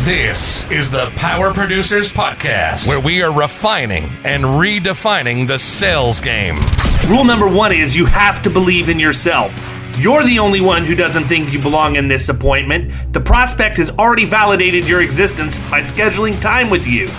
This is the Power Producers Podcast, where we are refining and redefining the sales game. Rule number one is you have to believe in yourself. You're the only one who doesn't think you belong in this appointment. The prospect has already validated your existence by scheduling time with you.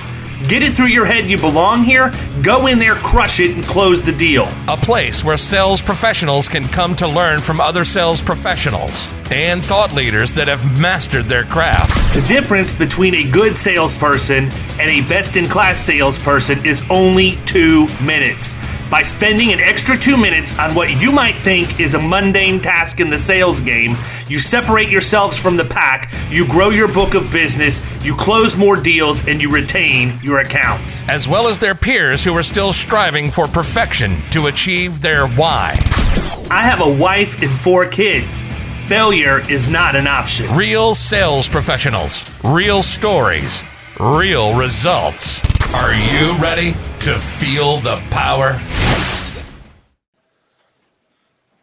Get it through your head you belong here, go in there, crush it, and close the deal. A place where sales professionals can come to learn from other sales professionals and thought leaders that have mastered their craft. The difference between a good salesperson and a best-in-class salesperson is only 2 minutes. By spending an extra 2 minutes on what you might think is a mundane task in the sales game, you separate yourselves from the pack, you grow your book of business, you close more deals, and you retain your accounts. As well as their peers who are still striving for perfection to achieve their why. I have a wife and 4 kids. Failure is not an option. Real sales professionals, real stories, real results. Are you ready to feel the power?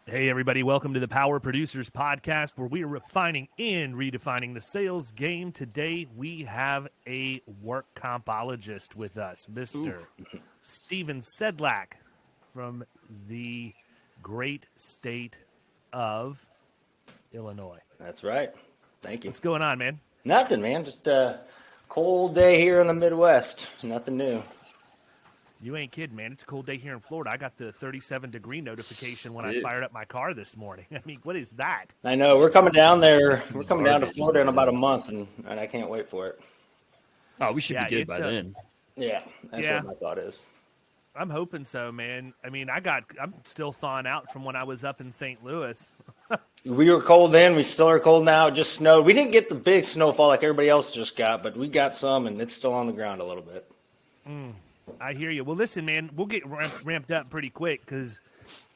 Hey everybody, welcome to the Power Producers Podcast, where we are refining and redefining the sales game. Today we have a workcompologist with us, Mr. Stephen Sedlak from the great state of Illinois. That's right. Thank you. What's going on, man? Nothing, man. Just a cold day here in the Midwest. Nothing new. You ain't kidding, man. It's a cold day here in Florida. I got the 37-degree notification when I fired up my car this morning. I mean, what is that? I know. We're coming down there. We're coming down to Florida in about a month, and I can't wait for it. Oh, we should be good by then. Yeah, that's what my thought is. I'm hoping so, man. I mean, I'm still thawing out from when I was up in St. Louis. We were cold then. We still are cold now. It just snowed. We didn't get the big snowfall like everybody else just got, but we got some, and it's still on the ground a little bit. I hear you. Well, listen, man, we'll get ramped up pretty quick because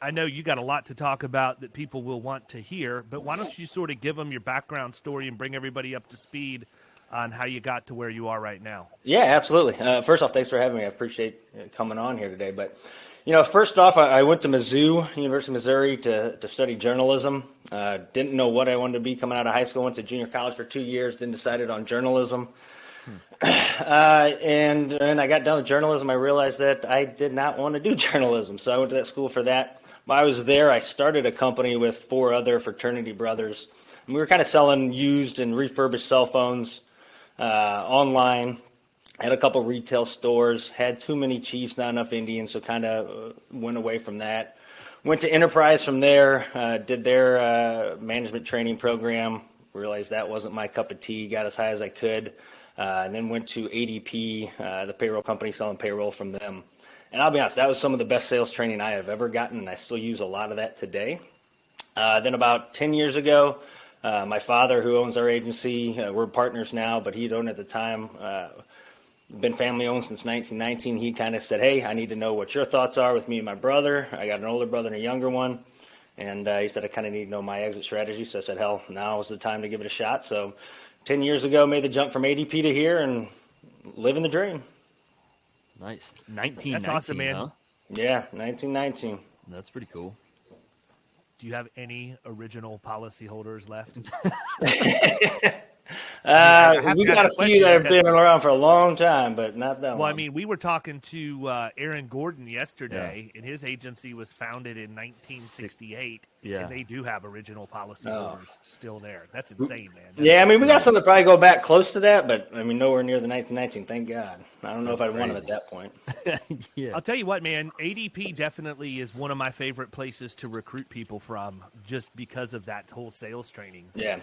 I know you got a lot to talk about that people will want to hear. But why don't you sort of give them your background story and bring everybody up to speed on how you got to where you are right now? Yeah, absolutely. First off, thanks for having me. I appreciate coming on here today. But, first off, I went to Mizzou, University of Missouri, to study journalism. Didn't know what I wanted to be coming out of high school. Went to junior college for 2 years, then decided on journalism. And when I got done with journalism, I realized that I did not want to do journalism. So I went to that school for that. While I was there, I started a company with 4 other fraternity brothers. And we were kind of selling used and refurbished cell phones online. Had a couple retail stores, had too many Chiefs, not enough Indians, so kind of went away from that. Went to Enterprise from there, did their management training program, realized that wasn't my cup of tea, got as high as I could, and then went to ADP, the payroll company, selling payroll from them. And I'll be honest, that was some of the best sales training I have ever gotten, and I still use a lot of that today. Then about 10 years ago, my father, who owns our agency, we're partners now, but he'd owned at the time, been family owned since 1919. He kind of said, hey, I need to know what your thoughts are with me and my brother. I got an older brother and a younger one. And he said, I kind of need to know my exit strategy. So I said, hell, now is the time to give it a shot. So 10 years ago, made the jump from ADP to here and living the dream. Nice. 1919, That's awesome, man. huh? Yeah, 1919. That's pretty cool. Do you have any original policyholders left? We got a few that have been around for a long time, but not that long. Well, I mean, we were talking to Aaron Gordon yesterday, and his agency was founded in 1968, and they do have original policyholders still there. That's insane, man. Yeah, I mean, we got some that probably go back close to that, but, I mean, nowhere near the 1919, thank God. I don't know if I'd want them at that point. Yeah. I'll tell you what, man, ADP definitely is one of my favorite places to recruit people from just because of that whole sales training. Yeah.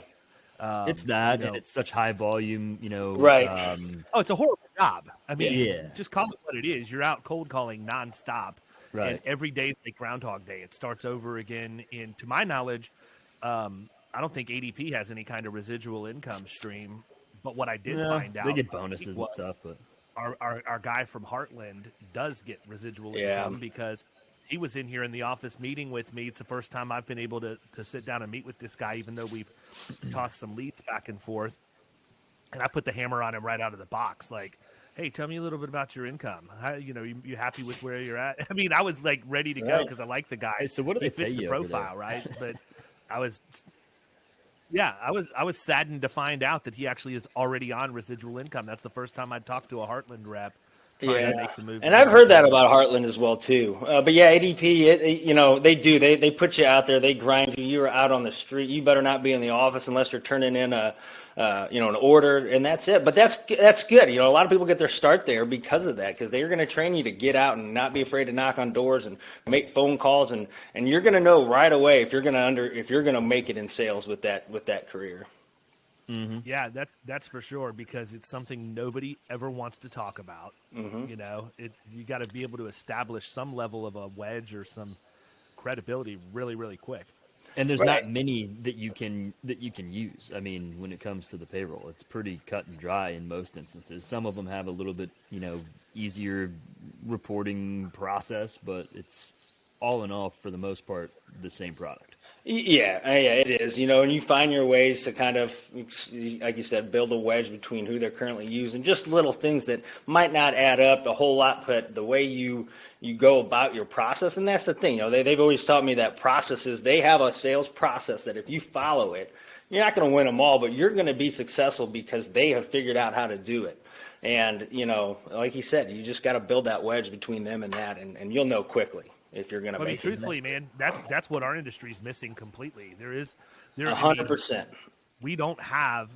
It's that, and it's such high volume, Right. It's a horrible job. I mean, Yeah. just call it what it is. You're out cold calling nonstop. Right. And every day is like Groundhog Day. It starts over again. And to my knowledge, I don't think ADP has any kind of residual income stream. But what I did find out, they get bonuses and stuff. But our guy from Heartland does get residual income because he was in here in the office meeting with me. It's the first time I've been able to sit down and meet with this guy, even though we've tossed some leads back and forth. And I put the hammer on him right out of the box, like, hey, tell me a little bit about your income. How, you happy with where you're at? I mean, I was like ready to go because I like the guy. Hey, so what do they fits pay the you over profile, there? right? But I was Yeah, I was saddened to find out that he actually is already on residual income. That's the first time I'd talked to a Heartland rep trying to make the move. And I've heard that about Heartland as well too. But yeah, ADP, they put you out there, they grind you. You're out on the street. You better not be in the office unless you're turning in an order, and that's it. But that's good. A lot of people get their start there because of that, because they're going to train you to get out and not be afraid to knock on doors and make phone calls, and you're going to know right away if you're going to make it in sales with that career. Mm-hmm. Yeah, that's for sure, because it's something nobody ever wants to talk about. Mm-hmm. You got to be able to establish some level of a wedge or some credibility really, really quick. And there's not many that you can use. I mean, when it comes to the payroll, it's pretty cut and dry in most instances. Some of them have a little bit, easier reporting process, but it's all in all, for the most part, the same product. Yeah, it is. And you find your ways to kind of, like you said, build a wedge between who they're currently using. Just little things that might not add up a whole lot, but the way you go about your process, and that's the thing. They've always taught me that processes. They have a sales process that if you follow it, you're not going to win them all, but you're going to be successful because they have figured out how to do it. And like you said, you just got to build that wedge between them and that, and you'll know quickly if you're going to make it. Truthfully, man, that's what our industry is missing completely. There 100%. We don't have.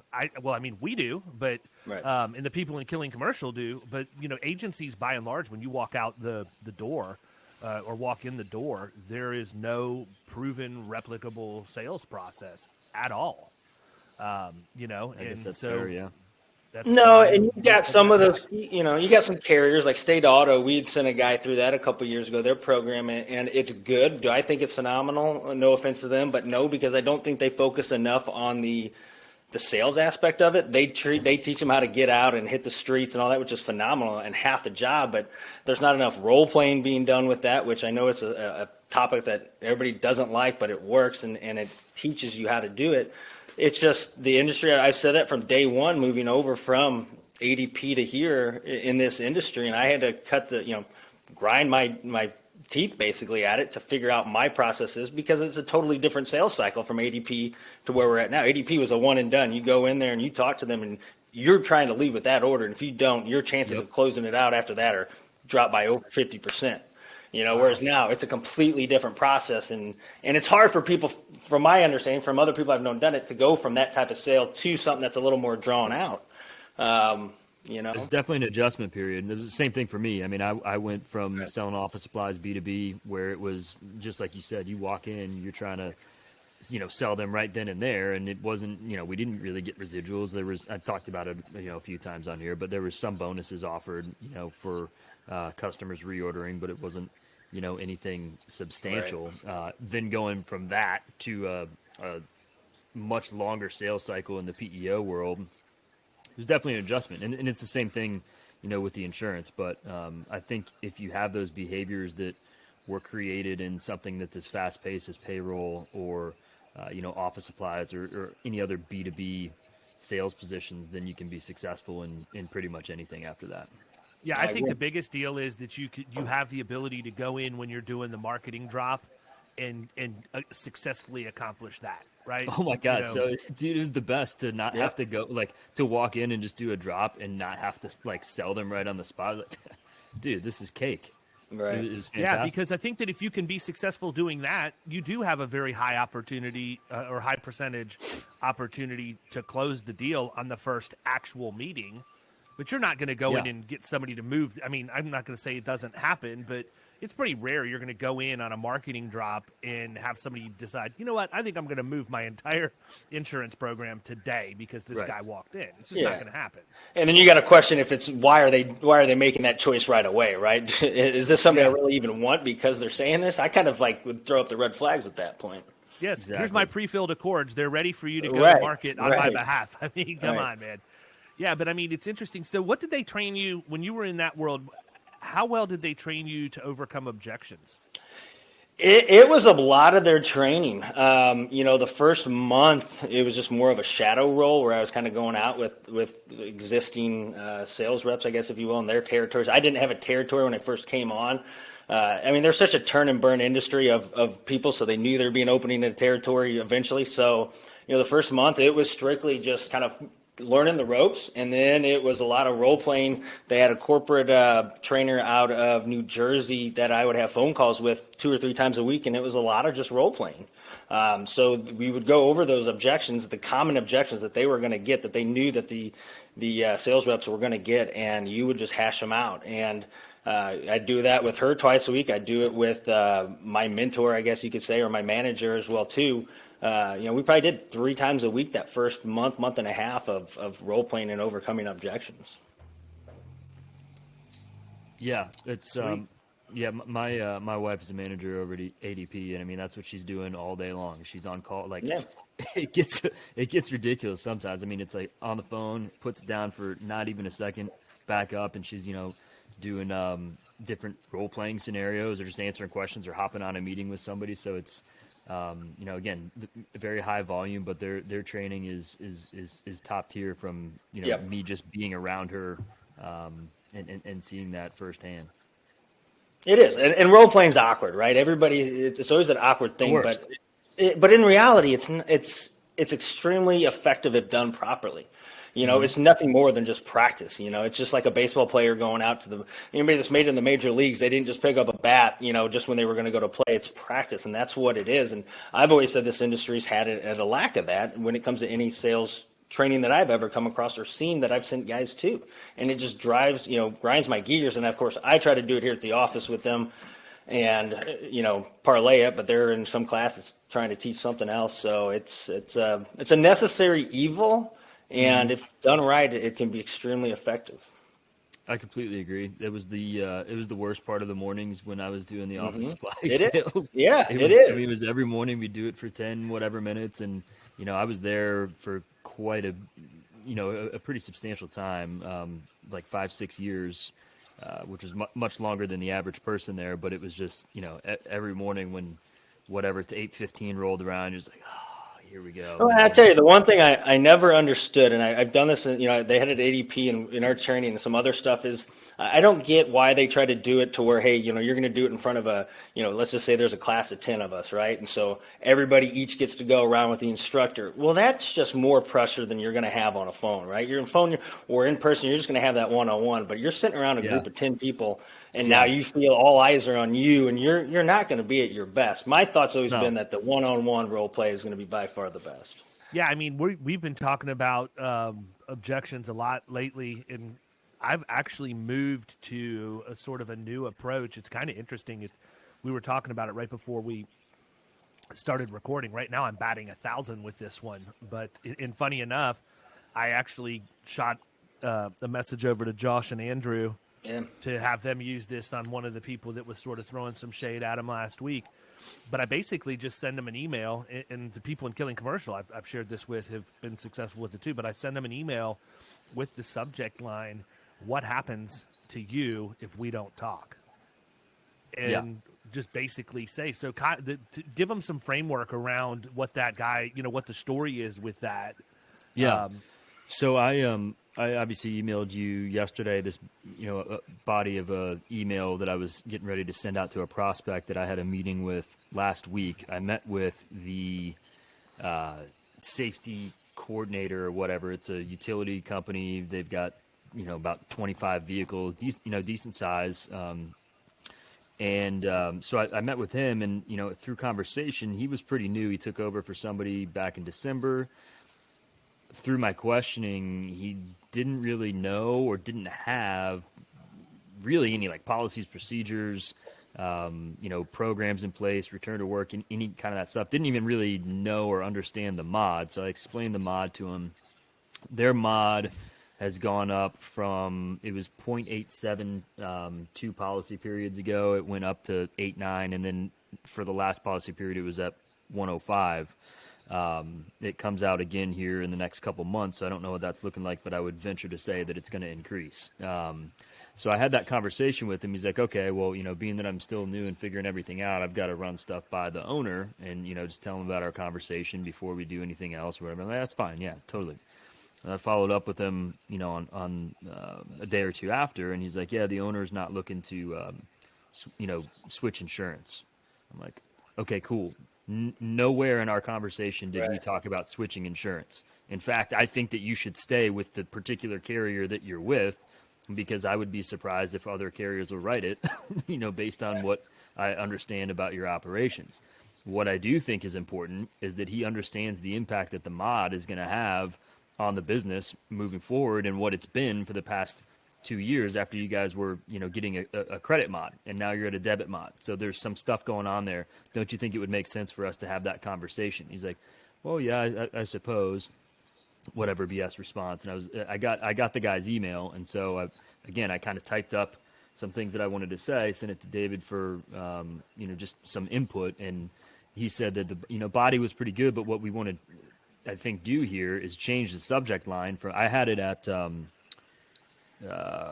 We do, but right. And the people in Killing Commercial do. But agencies, by and large, when you walk out the door or walk in the door, there is no proven replicable sales process at all. I guess that's fair, yeah. And you've got some of those, you got some carriers like State Auto. We'd sent a guy through that a couple of years ago, their program, and it's good. Do I think it's phenomenal? No offense to them, but no, because I don't think they focus enough on the sales aspect of it. They teach them how to get out and hit the streets and all that, which is phenomenal and half the job, but there's not enough role playing being done with that, which I know it's a topic that everybody doesn't like, but it works and it teaches you how to do it. It's just the industry. I said that from day one, moving over from ADP to here in this industry, and I had to grind my teeth basically at it to figure out my processes, because it's a totally different sales cycle from ADP to where we're at now. ADP was a one and done. You go in there and you talk to them, and you're trying to leave with that order, and if you don't, your chances of closing it out after that are dropped by over 50%. Whereas now it's a completely different process, and it's hard for people, from my understanding, from other people I've known done it, to go from that type of sale to something that's a little more drawn out. It's definitely an adjustment period. And it was the same thing for me. I mean, I went from selling office supplies B2B, where it was just like you said, you walk in, you're trying to, sell them right then and there. And it wasn't, we didn't really get residuals. I've talked about it, a few times on here, but there was some bonuses offered, for customers reordering, but it wasn't, anything substantial. Right. Then going from that to a much longer sales cycle in the PEO world, it was definitely an adjustment. And it's the same thing, with the insurance. But I think if you have those behaviors that were created in something that's as fast-paced as payroll or, office supplies or any other B2B sales positions, then you can be successful in pretty much anything after that. Yeah, I think the biggest deal is that you have the ability to go in when you're doing the marketing drop and successfully accomplish that, right? Oh my God! So, dude, it was the best to not have to go to walk in and just do a drop and not have to sell them right on the spot. Dude, this is cake. Right. It was fantastic. Yeah, because I think that if you can be successful doing that, you do have a very high opportunity or high percentage opportunity to close the deal on the first actual meeting. But you're not going to go in and get somebody to move. I mean, I'm not going to say it doesn't happen, but it's pretty rare you're going to go in on a marketing drop and have somebody decide, you know what, I think I'm going to move my entire insurance program today because this guy walked in. It's just not going to happen. And then you got to question if it's why are they making that choice right away, right? Is this something I really even want because they're saying this? I kind of would throw up the red flags at that point. Yes, exactly. Here's my pre-filled Accords. They're ready for you to go to market on my behalf. I mean, come on, man. Yeah, but I mean, it's interesting. So what did they train you when you were in that world? How well did they train you to overcome objections? It was a lot of their training. The first month, it was just more of a shadow role where I was kind of going out with existing sales reps, I guess, if you will, in their territories. I didn't have a territory when I first came on. There's such a turn and burn industry of people, so they knew there'd be an opening in a territory eventually. So, the first month it was strictly just kind of learning the ropes, and then it was a lot of role playing. They had a corporate trainer out of New Jersey that I would have phone calls with 2 or 3 times a week, and it was a lot of just role playing. So we would go over those objections, the common objections that they were going to get, that they knew that the sales reps were going to get, and you would just hash them out. And I do that with her twice a week. I do it with my mentor, I guess you could say, or my manager as well too. We probably did 3 times a week that first month and a half of role playing and overcoming objections. Yeah, it's my wife is a manager over at ADP, and I mean that's what she's doing all day long. She's on call. Like, it gets ridiculous sometimes. I mean, it's like on the phone, puts it down for not even a second, back up, and she's doing different role playing scenarios or just answering questions or hopping on a meeting with somebody. So it's again, very high volume, but their training is top tier from me just being around her and seeing that firsthand. It is, and role playing is awkward, right? It's always an awkward thing, but in reality, it's extremely effective if done properly. It's nothing more than just practice. It's just like a baseball player going out to anybody that's made it in the major leagues. They didn't just pick up a bat, just when they were going to go to play. It's practice, and that's what it is. And I've always said this industry's had a lack of that when it comes to any sales training that I've ever come across or seen that I've sent guys to. And it just grinds my gears. And of course, I try to do it here at the office with them and, parlay it, but they're in some classes trying to teach something else. So it's a necessary evil. And if done right, it can be extremely effective. I completely agree. It was the worst part of the mornings when I was doing the office supply sales. It is. I mean, it was every morning we do it for 10 whatever minutes, and I was there for quite a pretty substantial time, like 5-6 years, which was much longer than the average person there. But it was just every morning when whatever 8:15 rolled around, it was like, here we go. Well, I tell you, the one thing I never understood, and I've done this, they had it at ADP and in our training and some other stuff, is I don't get why they try to do it to where, hey, you're going to do it in front of let's just say there's a class of 10 of us, right? And so everybody each gets to go around with the instructor. Well, that's just more pressure than you're going to have on a phone, right? You're on phone or in person, you're just going to have that one-on-one, but you're sitting around a group of 10 people. And now you feel all eyes are on you, and you're not going to be at your best. My thought's always been that the one-on-one role play is going to be by far the best. Yeah, I mean, we've been talking about objections a lot lately, and I've actually moved to a sort of a new approach. It's kind of interesting. We were talking about it right before we started recording. Right now I'm batting 1,000 with this one, but funny enough, I actually shot a message over to Josh and Andrew to have them use this on one of the people that was sort of throwing some shade at him last week. But I basically just send them an email, and the people in Killing Commercial I've shared this with have been successful with it too, but I send them an email with the subject line, what happens to you if we don't talk? And just basically say, so to give them some framework around what that guy, what the story is with that. Yeah. So I obviously emailed you yesterday this, a body of a email that I was getting ready to send out to a prospect that I had a meeting with last week. I met with the safety coordinator or whatever. It's a utility company. They've got, about 25 vehicles, decent size. So I met with him, and, through conversation, he was pretty new. He took over for somebody back in December. Through my questioning, he didn't really know or didn't have really any policies, procedures, programs in place, return to work, and any kind of that stuff. Didn't even really know or understand the mod. So I explained the mod to him. Their mod has gone up from, it was 0.87 2 policy periods ago. It went up to 8.9, and then for the last policy period, it was at 105. It comes out again here in the next couple months, so I don't know what that's looking like, but I would venture to say that it's going to increase. So I had that conversation with him. He's like, okay, well, being that I'm still new and figuring everything out, I've got to run stuff by the owner and, just tell him about our conversation before we do anything else or whatever. I'm like, that's fine. Yeah, totally. And I followed up with him, on a day or two after, and he's like, yeah, the owner's not looking to, switch insurance. I'm like, okay, cool. Nowhere in our conversation did we talk about switching insurance. In fact, I think that you should stay with the particular carrier that you're with, because I would be surprised if other carriers will write it, based on what I understand about your operations. What I do think is important is that he understands the impact that the mod is going to have on the business moving forward, and what it's been for the past 2 years after you guys were, getting a credit mod, and now you're at a debit mod. So there's some stuff going on there. Don't you think it would make sense for us to have that conversation? He's like, well, yeah, I suppose. Whatever BS response. And I got the guy's email, and so I kind of typed up some things that I wanted to say, sent it to David for just some input, and he said that the body was pretty good, but what we wanted, I think, do here is change the subject line for. I had it at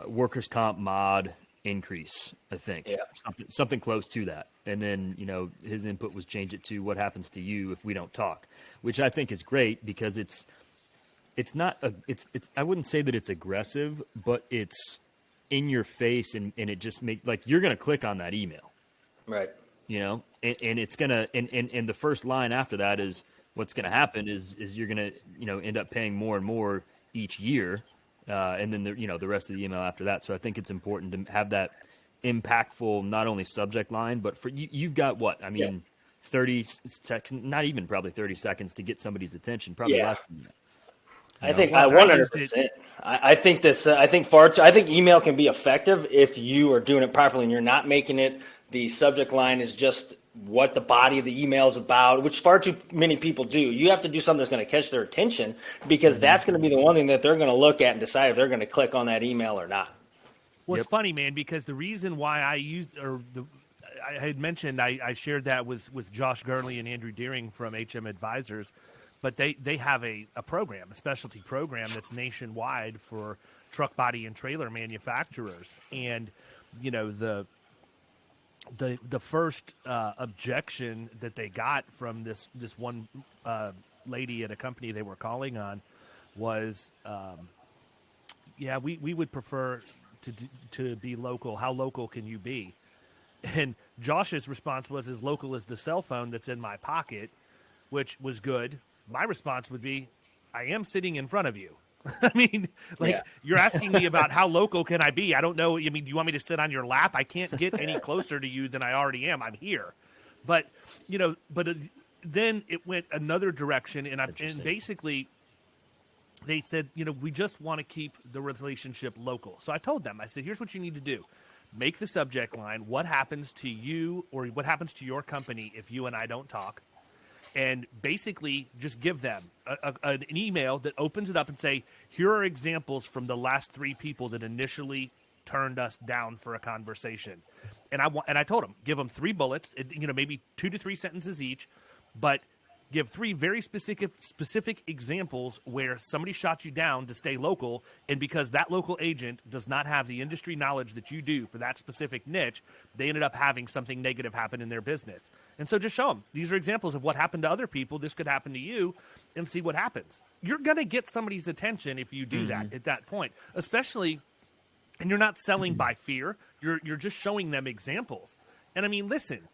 workers' comp mod increase, I think, something close to that, and then his input was change it to what happens to you if we don't talk, which I think is great because it's not I wouldn't say that it's aggressive, but it's in your face, and it just makes like you're going to click on that email. Right. And it's going to, and the first line after that is what's going to happen is you're going to, end up paying more and more each year. And then the rest of the email after that. So I think it's important to have that impactful, not only subject line, but for you've got what? I mean, 30 seconds, not even probably 30 seconds to get somebody's attention, probably less than that. I think 100%. I think email can be effective if you are doing it properly and you're not making it the subject line is just what the body of the email is about, which far too many people do. You have to do something that's going to catch their attention, because that's going to be the one thing that they're going to look at and decide if they're going to click on that email or not. Well, it's funny, man, because the reason why I had mentioned I shared that with Josh Gurnley and Andrew Deering from HM Advisors, but they have a program, a specialty program that's nationwide for truck body and trailer manufacturers. And, the first objection that they got from this one lady at a company they were calling on was, we would prefer to be local. How local can you be? And Josh's response was as local as the cell phone that's in my pocket, which was good. My response would be, I am sitting in front of you. I mean, you're asking me about how local can I be? I don't know. I mean, do you want me to sit on your lap? I can't get any closer to you than I already am. I'm here. But, then it went another direction. And basically they said, we just want to keep the relationship local. So I told them, I said, here's what you need to do. Make the subject line, what happens to you or what happens to your company if you and I don't talk? And basically just give them an email that opens it up and say, here are examples from the last 3 people that initially turned us down for a conversation. And I told them, give them 3 bullets, maybe 2 to 3 sentences each, but give 3 very specific examples where somebody shot you down to stay local, and because that local agent does not have the industry knowledge that you do for that specific niche, they ended up having something negative happen in their business. And so just show them, these are examples of what happened to other people, this could happen to you, and see what happens. You're going to get somebody's attention if you do that at that point, especially, and you're not selling by fear, you're just showing them examples. And I mean, listen,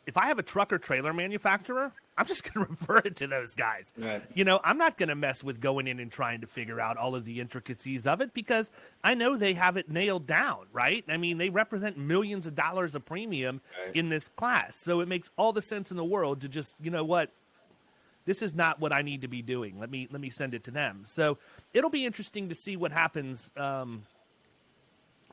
if I have a truck or trailer manufacturer, I'm just going to refer it to those guys. Right. I'm not going to mess with going in and trying to figure out all of the intricacies of it, because I know they have it nailed down, right? I mean, they represent millions of dollars of premium in this class. So it makes all the sense in the world to just, this is not what I need to be doing. Let me send it to them. So it'll be interesting to see what happens,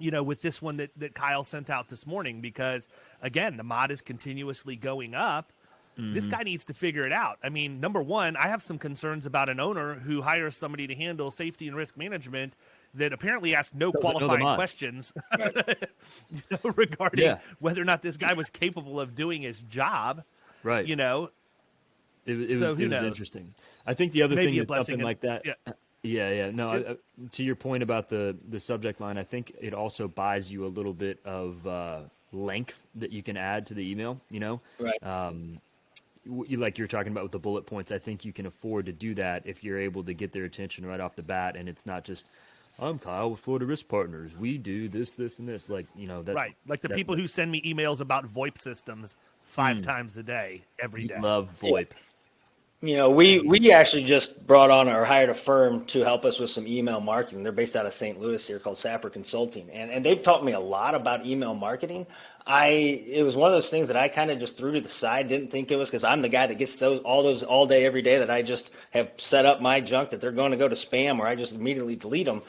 with this one that Kyle sent out this morning, because, again, the mod is continuously going up. This guy needs to figure it out. I mean, number one, I have some concerns about an owner who hires somebody to handle safety and risk management that apparently asked no qualifying questions regarding whether or not this guy was capable of doing his job. Right. It was interesting. I think the other thing is something like that. Yeah. No, to your point about the subject line, I think it also buys you a little bit of length that you can add to the email, Right. Like you're talking about with the bullet points, I think you can afford to do that if you're able to get their attention right off the bat, and it's not just, I'm Kyle with Florida Risk Partners. We do this, and this. Like, right. Like the people who send me emails about VoIP systems 5 times a day, every day. Love VoIP. You know, we actually just brought on or hired a firm to help us with some email marketing. They're based out of St. Louis here, called Sapper Consulting. And they've taught me a lot about email marketing. It was one of those things that I kind of just threw to the side, didn't think it was, because I'm the guy that gets those all day, every day, that I just have set up my junk that they're going to go to spam, or I just immediately delete them.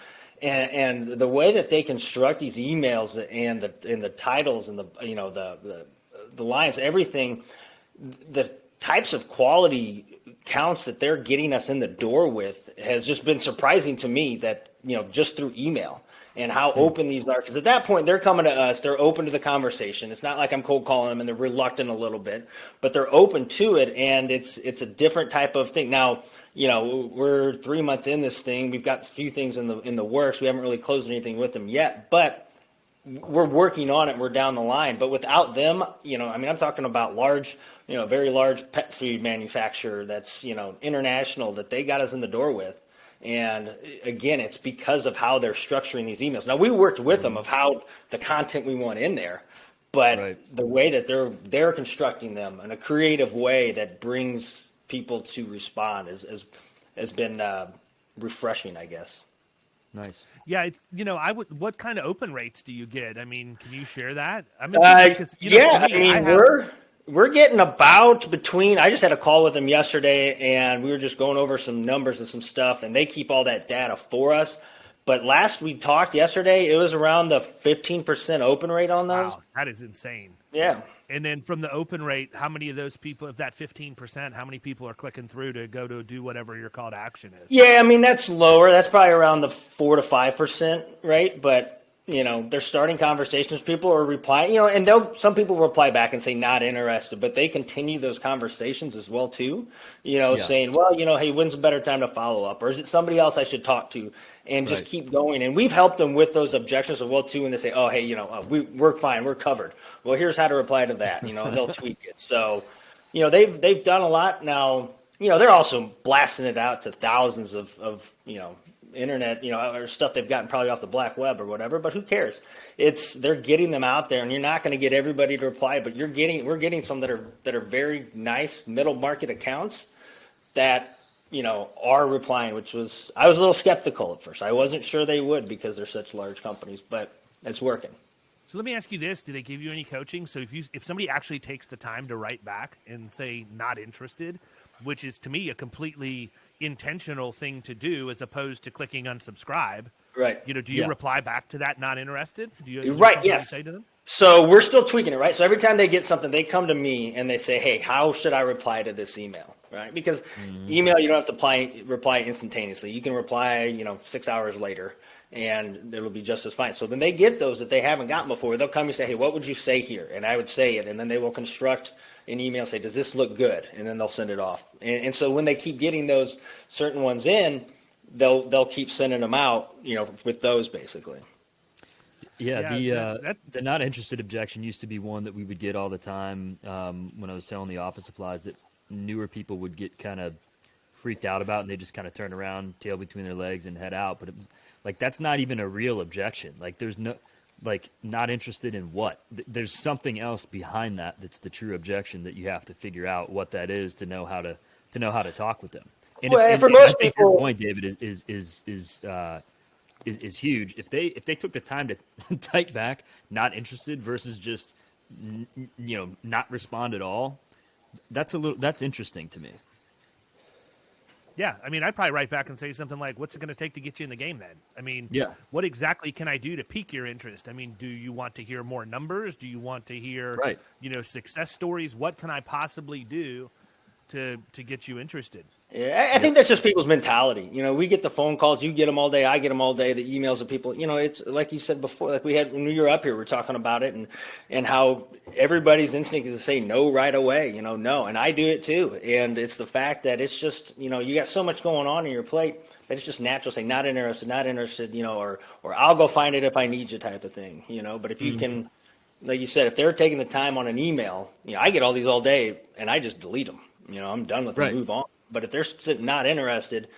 And the way that they construct these emails and the titles and the lines, everything, the types of quality counts that they're getting us in the door with has just been surprising to me, that, you know, just through email and how open these are. Because at that point, they're coming to us, they're open to the conversation. It's not like I'm cold calling them and they're reluctant a little bit, but they're open to it, and it's a different type of thing. Now, you know, we're 3 months in this thing. We've got a few things in the works. We haven't really closed anything with them yet, but we're working on it. We're down the line. But without them, you know, I mean, I'm talking about large, you know, very large pet food manufacturer that's, you know, international, that they got us in the door with. And again, it's because of how they're structuring these emails. Now, we worked with them of how the content we want in there, but the way that they're constructing them in a creative way that brings people to respond has been refreshing, I guess. Nice. Yeah, it's, you know, what kind of open rates do you get? I mean, can you share that? I mean, we're getting about between. I just had a call with them yesterday, and we were just going over some numbers and some stuff, and they keep all that data for us. But last we talked yesterday, it was around the 15% open rate on those. Wow, that is insane. Yeah. And then from the open rate, how many of those people, if that 15%, how many people are clicking through to go to do whatever your call to action is? Yeah, I mean, that's lower. That's probably around the 4 to 5% rate. But, you know, they're starting conversations. People are replying, you know, and some people reply back and say not interested, but they continue those conversations as well, too. You know, saying, well, you know, hey, when's a better time to follow up? Or is it somebody else I should talk to? And just keep going. And we've helped them with those objections as well, too, when they say, oh, hey, you know, we're fine, we're covered. Well, here's how to reply to that, you know, and they'll tweak it. So, you know, they've done a lot now. You know, they're also blasting it out to thousands of you know, internet, you know, or stuff they've gotten probably off the black web or whatever, but who cares? They're getting them out there, and you're not going to get everybody to reply, but we're getting some that are very nice middle market accounts that, you know, are replying, I was a little skeptical at first. I wasn't sure they would, because they're such large companies, but it's working. So let me ask you this. Do they give you any coaching? So if somebody actually takes the time to write back and say not interested, which is to me a completely intentional thing to do as opposed to clicking unsubscribe. Right. You know, do you reply back to that not interested? Do you yes. Say to them? So we're still tweaking it, right? So every time they get something, they come to me and they say, hey, how should I reply to this email? Right? Because email, you don't have to reply instantaneously. You can reply, you know, 6 hours later, and it'll be just as fine. So then they get those that they haven't gotten before. They'll come and say, hey, what would you say here? And I would say it, and then they will construct an email, say, does this look good? And then they'll send it off. And so when they keep getting those certain ones in, they'll keep sending them out, you know, with those basically. Yeah, the not interested objection used to be one that we would get all the time when I was selling the office supplies, that newer people would get kind of freaked out about, and they just kind of turn around, tail between their legs, and head out. But it was like, that's not even a real objection. Like, there's no, like, not interested in what? There's something else behind that that's the true objection that you have to figure out what that is to know how to talk with them. And for most people, your point, David, is huge. If they took the time to type back not interested versus just, you know, not respond at all, that's interesting to me. Yeah, I mean, I'd probably write back and say something like, what's it going to take to get you in the game then? I mean, what exactly can I do to pique your interest? I mean, do you want to hear more numbers? Do you want to hear, you know, success stories? What can I possibly do to get you interested? Yeah, I think that's just people's mentality. You know, we get the phone calls, you get them all day, I get them all day, the emails of people. You know, it's like you said before, like we had when we were up here, we were talking about it and how everybody's instinct is to say no right away, you know, no. And I do it too. And it's the fact that it's just, you know, you got so much going on in your plate that it's just natural to say not interested, you know, or I'll go find it if I need you type of thing, you know. But if you can, like you said, if they're taking the time on an email, you know, I get all these all day and I just delete them. You know, I'm done with them, move on. But if they're not interested,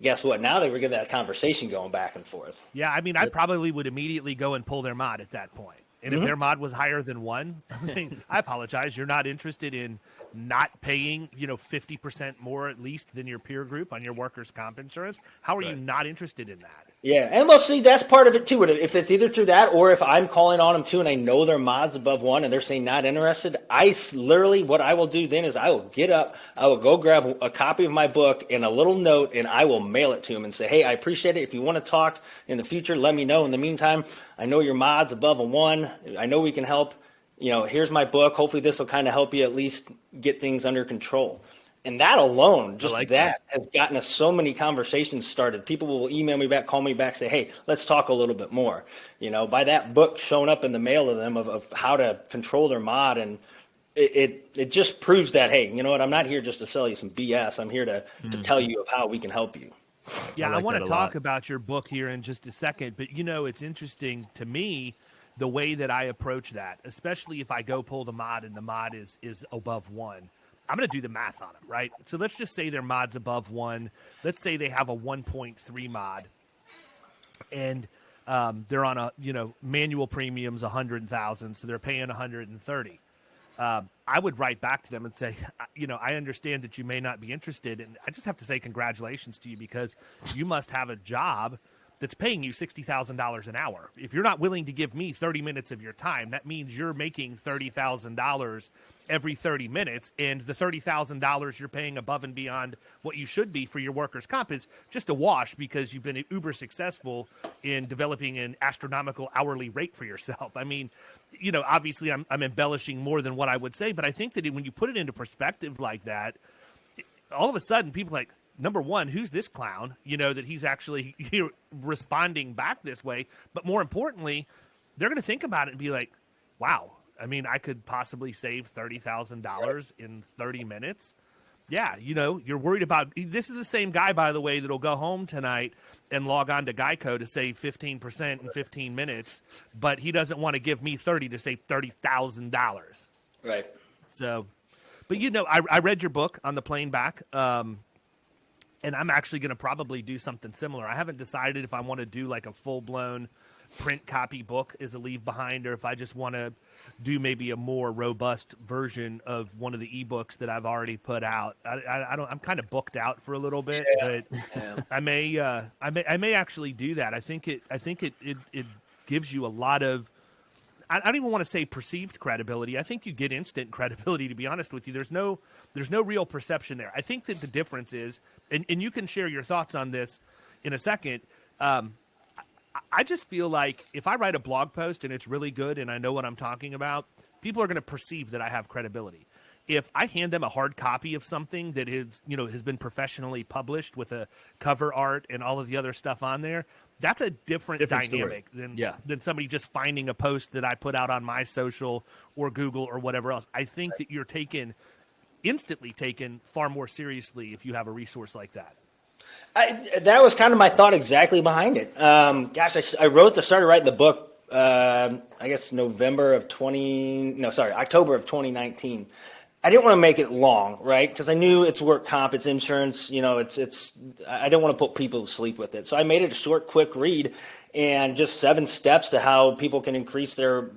guess what? Now they get that conversation going back and forth. Yeah, I mean, I probably would immediately go and pull their mod at that point. And if their mod was higher than 1, I'm saying, I apologize. You're not interested in not paying, 50% more at least than your peer group on your workers' comp insurance. How are you not interested in that? Yeah, and well, see, that's part of it too. If it's either through that or if I'm calling on them too and I know their mod's above 1 and they're saying not interested, what I will do then is I will get up, I will go grab a copy of my book and a little note, and I will mail it to them and say, hey, I appreciate it. If you want to talk in the future, let me know. In the meantime, I know your mod's above a 1. I know we can help. Here's my book. Hopefully this will kind of help you at least get things under control. And that alone, just that has gotten us so many conversations started. People will email me back, call me back, say, hey, let's talk a little bit more. By that book showing up in the mail to them of how to control their mod. And it just proves that, hey, you know what? I'm not here just to sell you some BS. I'm here to tell you of how we can help you. Yeah, I want to talk about your book here in just a second. But, it's interesting to me the way that I approach that, especially if I go pull the mod and the mod is above 1. I'm going to do the math on them, right? So let's just say their mod's above 1. Let's say they have a 1.3 mod, and they're on a manual premiums $100,000, so they're paying $130,000. I would write back to them and say, I understand that you may not be interested, and I just have to say congratulations to you because you must have a job that's paying you $60,000 an hour. If you're not willing to give me 30 minutes of your time, that means you're making $30,000 every 30 minutes, and the $30,000 you're paying above and beyond what you should be for your workers' comp is just a wash because you've been uber successful in developing an astronomical hourly rate for yourself. I mean, obviously I'm embellishing more than what I would say, but I think that when you put it into perspective like that, all of a sudden people are like, number one, who's this clown, that he's actually responding back this way. But more importantly, they're going to think about it and be like, wow, I mean, I could possibly save $30,000 in 30 minutes. Yeah, you're worried about – this is the same guy, by the way, that'll go home tonight and log on to Geico to save 15% in 15 minutes, but he doesn't want to give me $30 to save $30,000. Right. So, but, I read your book on the plane back. And I'm actually going to probably do something similar. I haven't decided if I want to do like a full-blown print copy book as a leave behind, or if I just want to do maybe a more robust version of one of the ebooks that I've already put out. I'm kind of booked out for a little bit, but I may actually do that. I think it gives you a lot of. I don't even want to say perceived credibility. I think you get instant credibility, to be honest with you. There's no real perception there. I think that the difference is, and you can share your thoughts on this in a second. I just feel like if I write a blog post and it's really good and I know what I'm talking about, people are going to perceive that I have credibility. If I hand them a hard copy of something that is, has been professionally published with a cover art and all of the other stuff on there, that's a different dynamic than somebody just finding a post that I put out on my social or Google or whatever else. I think that you're instantly taken far more seriously if you have a resource like that. That was kind of my thought exactly behind it. I started writing the book, I guess October of 2019. I didn't want to make it long, right? Because I knew it's work comp, it's insurance, I didn't want to put people to sleep with it. So I made it a short, quick read and just 7 steps to how people can increase their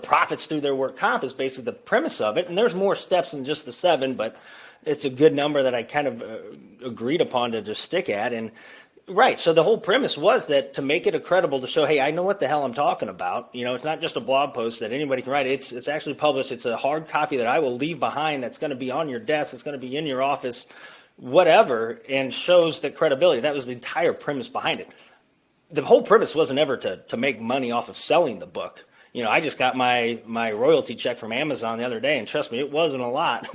profits through their work comp is basically the premise of it. And there's more steps than just the 7, but it's a good number that I kind of agreed upon to just stick at. And right. So the whole premise was that to make it credible, to show, hey, I know what the hell I'm talking about. It's not just a blog post that anybody can write. It's actually published. It's a hard copy that I will leave behind that's going to be on your desk. It's going to be in your office, whatever, and shows the credibility. That was the entire premise behind it. The whole premise wasn't ever to make money off of selling the book. I just got my royalty check from Amazon the other day, and trust me, it wasn't a lot.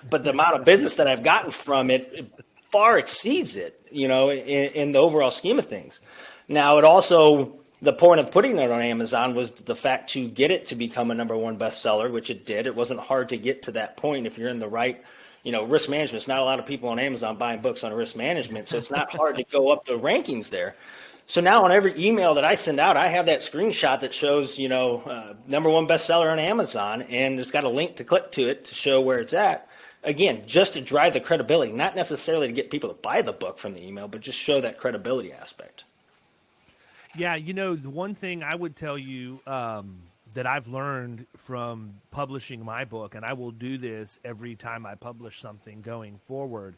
But the amount of business that I've gotten from it far exceeds it, in the overall scheme of things. Now, it also, the point of putting it on Amazon was the fact to get it to become a #1 bestseller, which it did. It wasn't hard to get to that point if you're in the right, risk management. It's not a lot of people on Amazon buying books on risk management, so it's not hard to go up the rankings there. So now on every email that I send out, I have that screenshot that shows, #1 bestseller on Amazon, and it's got a link to click to it to show where it's at. Again, just to drive the credibility, not necessarily to get people to buy the book from the email, but just show that credibility aspect. Yeah, the one thing I would tell you that I've learned from publishing my book, and I will do this every time I publish something going forward,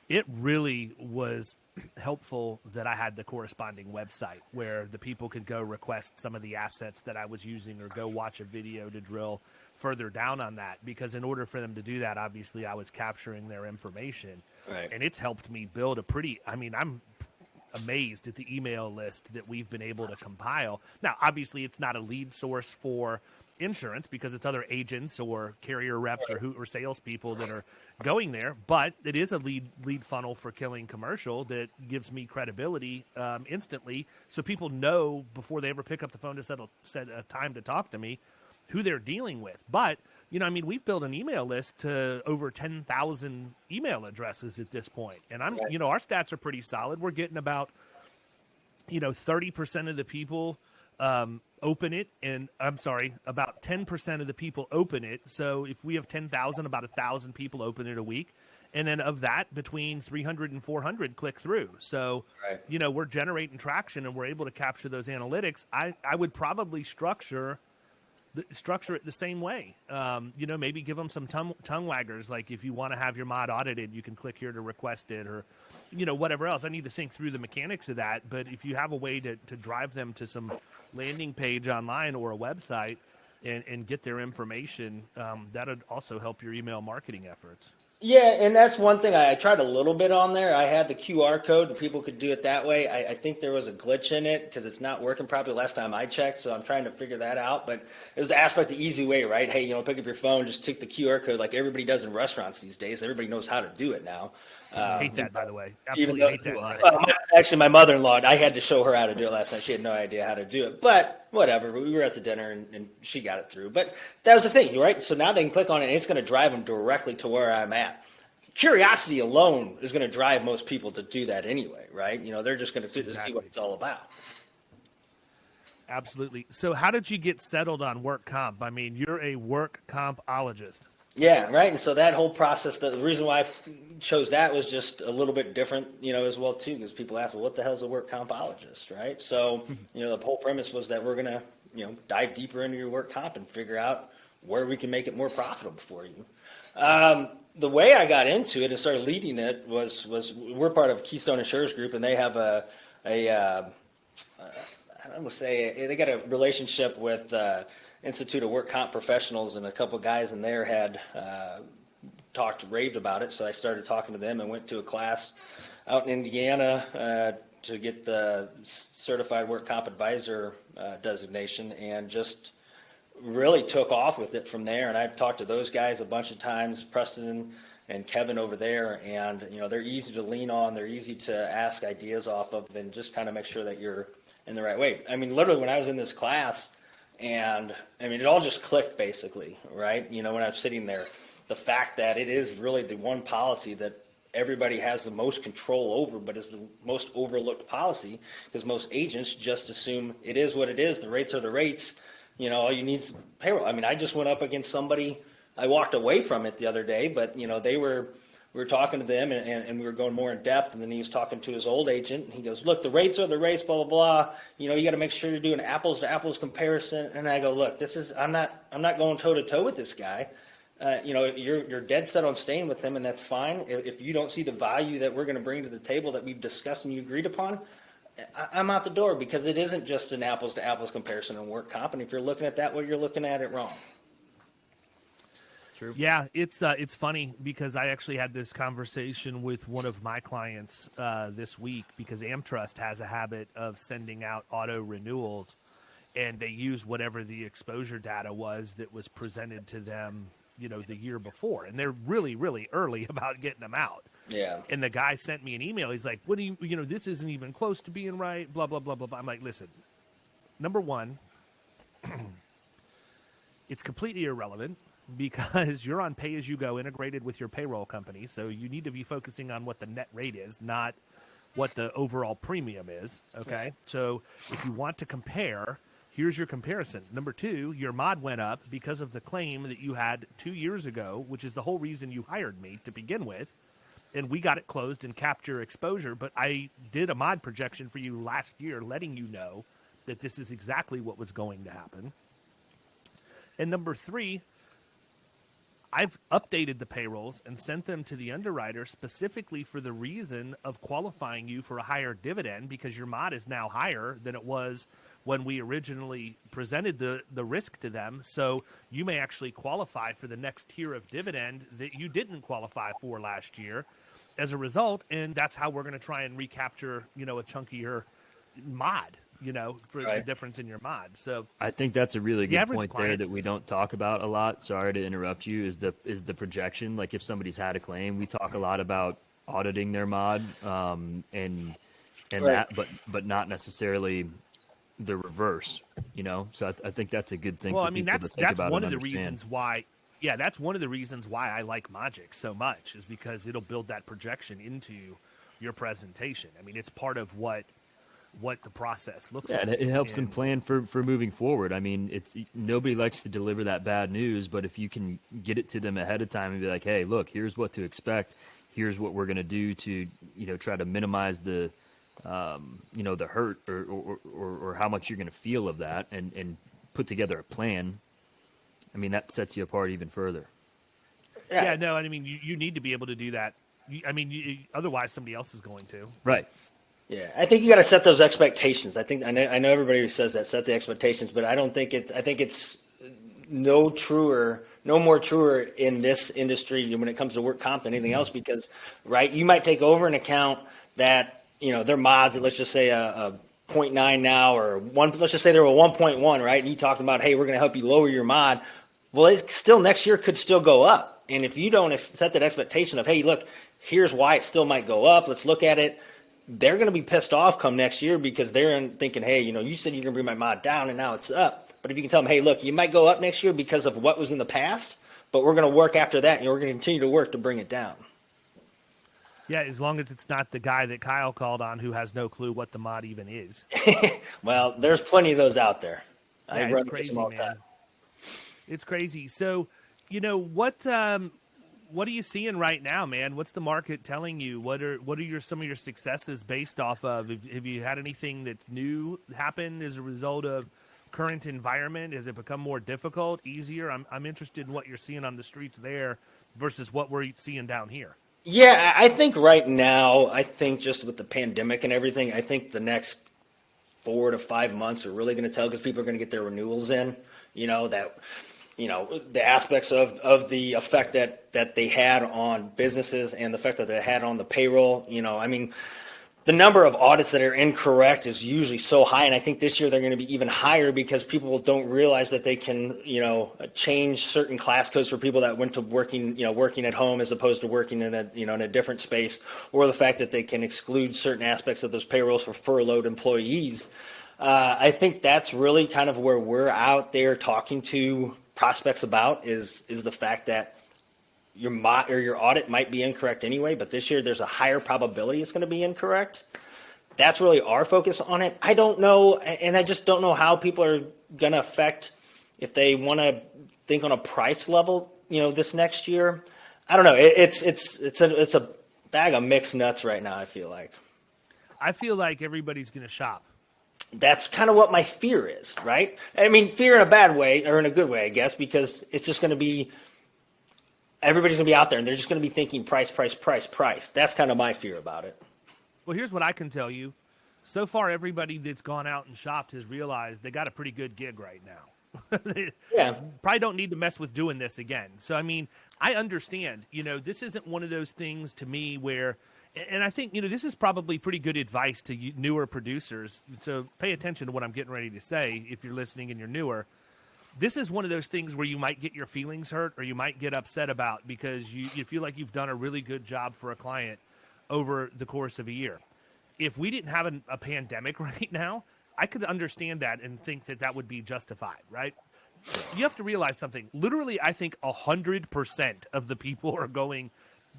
it really was helpful that I had the corresponding website where the people could go request some of the assets that I was using or go watch a video to drill further down on that, because in order for them to do that, obviously I was capturing their information. Right. And it's helped me build I'm amazed at the email list that we've been able to compile. Now, obviously it's not a lead source for insurance because it's other agents or carrier reps or salespeople that are going there, but it is a lead funnel for Killing Commercial that gives me credibility instantly, so people know before they ever pick up the phone to set a time to talk to me who they're dealing with. But we've built an email list to over 10,000 email addresses at this point, and our stats are pretty solid. We're getting about 30% of the people open it, and about 10% of the people open it. So if we have 10,000, about 1,000 people open it a week. And then of that, between 300 and 400 click through. So, we're generating traction and we're able to capture those analytics. I would probably structure it the same way. Maybe give them some tongue waggers. Like if you want to have your mod audited, you can click here to request it, or, whatever else. I need to think through the mechanics of that. But if you have a way to drive them to some landing page online or a website and get their information, that would also help your email marketing efforts. Yeah, and that's one thing I tried a little bit on there. I had the QR code that people could do it that way. I think there was a glitch in it because it's not working properly last time I checked, so I'm trying to figure that out. But it was the aspect, the easy way, right? Hey, pick up your phone, just tick the QR code like everybody does in restaurants these days. Everybody knows how to do it now. I hate that, by the way. Absolutely hate that. Actually, my mother-in-law, I had to show her how to do it last night. She had no idea how to do it. But whatever, we were at the dinner and she got it through. But that was the thing, right? So now they can click on it and it's going to drive them directly to where I'm at. Curiosity alone is going to drive most people to do that anyway, right? They're just going to see what it's all about. Absolutely. So how did you get settled on work comp? I mean, you're a work compologist. Yeah, right. And so that whole process, the reason why I chose that was just a little bit different, as well, too, because people ask, well, what the hell is a work compologist, right? So, the whole premise was that we're going to, dive deeper into your work comp and figure out where we can make it more profitable for you. The way I got into it and started leading it was we're part of Keystone Insurance Group, and they have they got a relationship with Institute of Work Comp Professionals, and a couple guys in there had raved about it. So I started talking to them and went to a class out in Indiana to get the Certified Work Comp Advisor designation, and just really took off with it from there. And I've talked to those guys a bunch of times, Preston and Kevin over there, and they're easy to lean on, they're easy to ask ideas off of, and just kind of make sure that you're in the right way. I mean, literally when I was in this class, and I mean, it all just clicked basically, right? When I was sitting there, the fact that it is really the one policy that everybody has the most control over, but is the most overlooked policy, because most agents just assume it is what it is. The rates are the rates. All you need is payroll. I mean, I just went up against somebody. I walked away from it the other day, but we were talking to them and we were going more in depth. And then he was talking to his old agent. He goes, "Look, the rates are the rates, blah blah blah. You got to make sure you're doing apples to apples comparison." And I go, "Look, I'm not going toe to toe with this guy. You're dead set on staying with him, and that's fine. If you don't see the value that we're going to bring to the table that we've discussed and you agreed upon, I'm out the door, because it isn't just an apples to apples comparison in work comp. And if you're looking at that way, you're looking at it wrong." True. Yeah, it's funny because I actually had this conversation with one of my clients this week, because AmTrust has a habit of sending out auto renewals, and they use whatever the exposure data was that was presented to them, the year before, and they're really, really early about getting them out. Yeah. And the guy sent me an email. He's like, "What do you, this isn't even close to being right, blah, blah, blah, blah, blah." I'm like, listen, number one, it's completely irrelevant, because you're on pay-as-you-go integrated with your payroll company. So you need to be focusing on what the net rate is, not what the overall premium is. Okay. So if you want to compare, here's your comparison. Number two, your mod went up because of the claim that you had 2 years ago, which is the whole reason you hired me to begin with. And we got it closed and capped your exposure. But I did a mod projection for you last year, letting you know that this is exactly what was going to happen. And number 3, I've updated the payrolls and sent them to the underwriter specifically for the reason of qualifying you for a higher dividend, because your mod is now higher than it was when we originally presented the risk to them. So you may actually qualify for the next tier of dividend that you didn't qualify for last year as a result. And that's how we're going to try and recapture, a chunkier mod, for the difference in your mod. So I think that's a really good point there that we don't talk about a lot. Sorry to interrupt you. Is the projection. Like if somebody's had a claim, we talk a lot about auditing their mod, and that, but not necessarily the reverse. So I think that's a good thing. Well, for I mean people to think that's about one and of the understand. reasons why. Yeah, that's one of the reasons why I like Magic so much, is because it'll build that projection into your presentation. I mean, it's part of what the process looks like. Yeah, it helps them plan for moving forward. I mean, it's nobody likes to deliver that bad news, but if you can get it to them ahead of time and be like, hey, look, here's what to expect. Here's what we're going to do to, try to minimize the, the hurt or how much you're going to feel of that, and put together a plan. I mean, that sets you apart even further. Yeah, no, I mean, you need to be able to do that. Otherwise somebody else is going to. Right. Yeah, I think you got to set those expectations. I know everybody who says that, set the expectations, but I think it's no more truer in this industry when it comes to work comp than anything else, because, right, you might take over an account that, their mods, let's just say a 0.9 now, or let's just say they're a 1.1, right? And you talked about, hey, we're going to help you lower your mod. Well, it's still next year could still go up. And if you don't set that expectation of, hey, look, here's why it still might go up, let's look at it, they're going to be pissed off come next year, because they're thinking, hey, you said you're going to bring my mod down and now it's up. But if you can tell them, hey, look, you might go up next year because of what was in the past, but we're going to work after that, and we're going to continue to work to bring it down. Yeah, as long as it's not the guy that Kyle called on who has no clue what the mod even is. Well, there's plenty of those out there. Yeah, it's crazy, man. It's crazy. So, what are you seeing right now, man? What's the market telling you? What are some of your successes based off of? Have you had anything that's new happen as a result of current environment? Has it become more difficult, easier? I'm interested in what you're seeing on the streets there versus what we're seeing down here. Yeah, I think right now, just with the pandemic and everything, I think the next 4 to 5 months are really going to tell, because people are going to get their renewals in, the aspects of the effect that they had on businesses and the effect that they had on the payroll. The number of audits that are incorrect is usually so high, and I think this year they're going to be even higher, because people don't realize that they can, change certain class codes for people that went to working at home as opposed to working in a different space, or the fact that they can exclude certain aspects of those payrolls for furloughed employees. I think that's really kind of where we're out there talking to prospects about is the fact that your audit might be incorrect anyway, but this year there's a higher probability it's going to be incorrect. That's really our focus on it. I don't know, and I just don't know how people are going to affect if they want to think on a price level, this next year. I don't know. It's a bag of mixed nuts right now, I feel like. I feel like everybody's going to shop. That's kind of what my fear is, right? I mean, fear in a bad way, or in a good way, I guess, because it's just going to be, everybody's going to be out there and they're just going to be thinking price. That's kind of my fear about it. Well, here's what I can tell you. So far, everybody that's gone out and shopped has realized they got a pretty good gig right now. Yeah. Probably don't need to mess with doing this again. So, I mean, I understand, this isn't one of those things to me where, and I think, this is probably pretty good advice to newer producers. So pay attention to what I'm getting ready to say if you're listening and you're newer. This is one of those things where you might get your feelings hurt or you might get upset about because you feel like you've done a really good job for a client over the course of a year. If we didn't have a pandemic right now, I could understand that and think that would be justified, right? You have to realize something. Literally, I think 100% of the people are going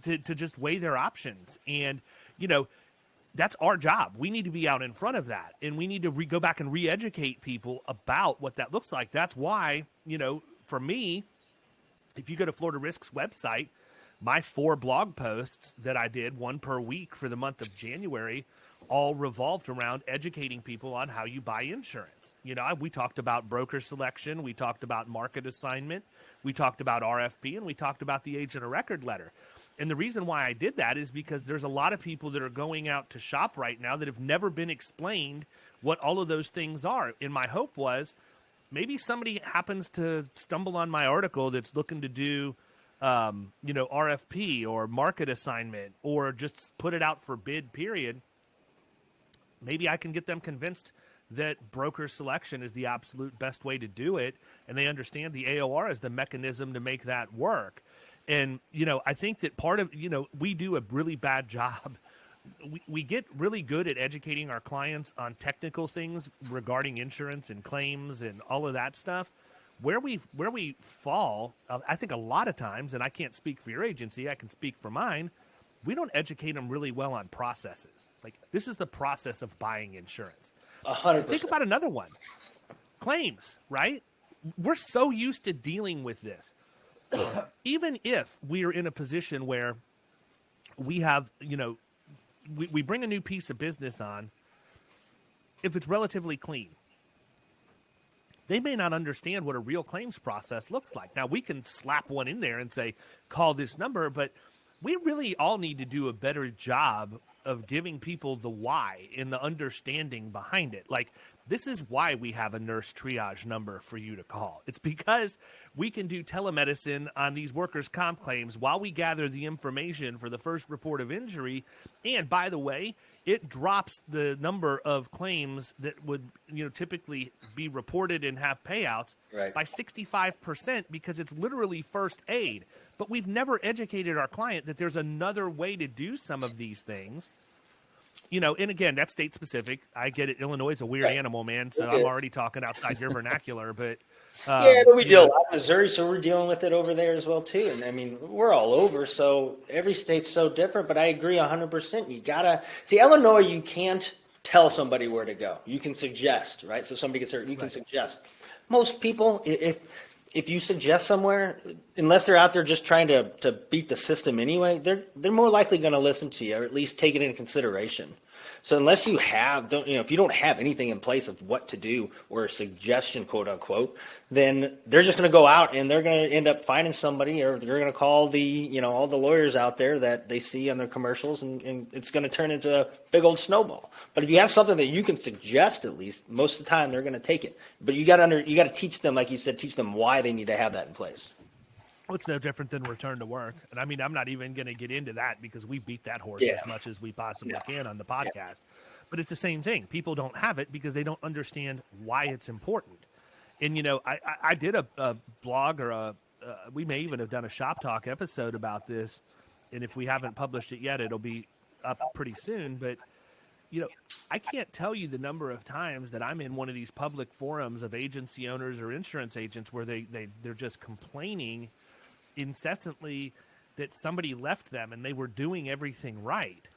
to just weigh their options. And, that's our job. We need to be out in front of that. And we need to go back and re-educate people about what that looks like. That's why, for me, if you go to Florida Risk's website, my 4 blog posts that I did, one per week for the month of January, all revolved around educating people on how you buy insurance. We talked about broker selection, we talked about market assignment, we talked about RFP, and we talked about the agent of record letter. And the reason why I did that is because there's a lot of people that are going out to shop right now that have never been explained what all of those things are. And my hope was maybe somebody happens to stumble on my article that's looking to do, RFP or market assignment or just put it out for bid, period. Maybe I can get them convinced that broker selection is the absolute best way to do it, and they understand the AOR as the mechanism to make that work. And, I think that part of, we do a really bad job. We get really good at educating our clients on technical things regarding insurance and claims and all of that stuff. Where we fall, I think a lot of times, and I can't speak for your agency, I can speak for mine, we don't educate them really well on processes. Like, this is the process of buying insurance. 100%. Think about another one. Claims, right? We're so used to dealing with this. Even if we are in a position where we have, we bring a new piece of business on, if it's relatively clean, they may not understand what a real claims process looks like. Now, we can slap one in there and say, call this number, but we really all need to do a better job of giving people the why and the understanding behind it. Like, this is why we have a nurse triage number for you to call. It's because we can do telemedicine on these workers' comp claims while we gather the information for the first report of injury. And by the way, it drops the number of claims that would, typically be reported and have payouts by 65% because it's literally first aid. But we've never educated our client that there's another way to do some of these things. And again, that's state specific. I get it. Illinois is a weird animal, man. So I'm already talking outside your vernacular, but but we deal a lot in Missouri, so we're dealing with it over there as well too. And I mean, we're all over, so every state's so different. But I agree 100%. You gotta see Illinois. You can't tell somebody where to go. You can suggest, right? So somebody gets hurt, you can suggest. Most people, if you suggest somewhere, unless they're out there just trying to beat the system anyway, they're more likely going to listen to you or at least take it into consideration. So unless you if you don't have anything in place of what to do or a suggestion, quote unquote, then they're just going to go out and they're going to end up finding somebody, or they're going to call all the lawyers out there that they see on their commercials, and it's going to turn into a big old snowball. But if you have something that you can suggest, at least most of the time they're going to take it. But you got to teach them, like you said, teach them why they need to have that in place. Well, it's no different than return to work. And I mean, I'm not even going to get into that because we beat that horse as much as we possibly can on the podcast. Yeah. But it's the same thing. People don't have it because they don't understand why it's important. And, I did a blog or we may even have done a Shop Talk episode about this. And if we haven't published it yet, it'll be up pretty soon. But, I can't tell you the number of times that I'm in one of these public forums of agency owners or insurance agents where they're just complaining incessantly that somebody left them and they were doing everything right.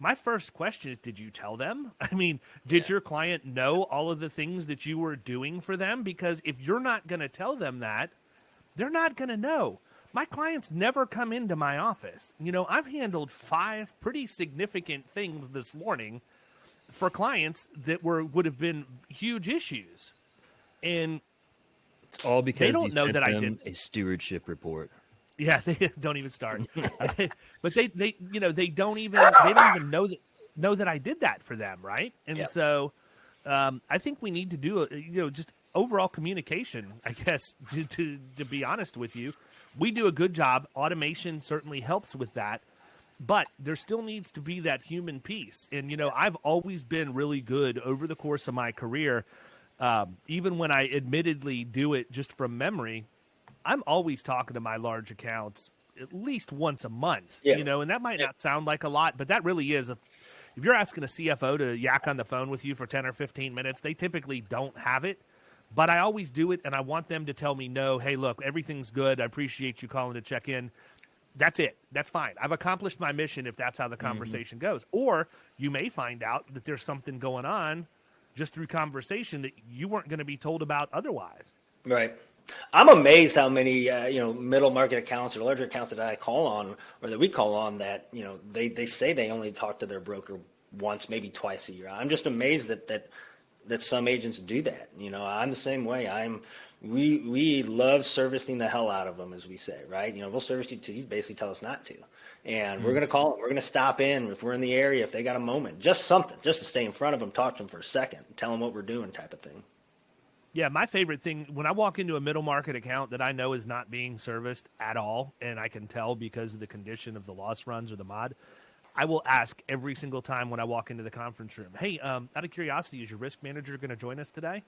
My first question is, did you tell them? I mean, did your client know all of the things that you were doing for them? Because if you're not going to tell them that, they're not going to know. My clients never come into my office. I've handled 5 pretty significant things this morning for clients that would have been huge issues. And it's all because they don't know that I did a stewardship report. Yeah, they don't even start. But they don't even know that I did that for them, right? And so I think we need to do just overall communication, I guess, to be honest with you. We do a good job. Automation certainly helps with that, but there still needs to be that human piece. And I've always been really good over the course of my career. Even when I admittedly do it just from memory, I'm always talking to my large accounts at least once a month, and that might not sound like a lot, but that really is. If you're asking a CFO to yak on the phone with you for 10 or 15 minutes, they typically don't have it, but I always do it. And I want them to tell me, no, hey, look, everything's good. I appreciate you calling to check in. That's it. That's fine. I've accomplished my mission if that's how the conversation goes. Or you may find out that there's something going on just through conversation that you weren't going to be told about otherwise. Right. I'm amazed how many, middle market accounts or larger accounts that I call on or that we call on that, they say they only talk to their broker once, maybe twice a year. I'm just amazed that some agents do that. I'm the same way. We love servicing the hell out of them, as we say, right? We'll service you till you basically tell us not to. And we're going to call them. We're going to stop in if we're in the area, if they got a moment, just something, just to stay in front of them, talk to them for a second, tell them what we're doing type of thing. Yeah, my favorite thing, when I walk into a middle market account that I know is not being serviced at all, and I can tell because of the condition of the loss runs or the mod, I will ask every single time when I walk into the conference room, hey, out of curiosity, is your risk manager going to join us today?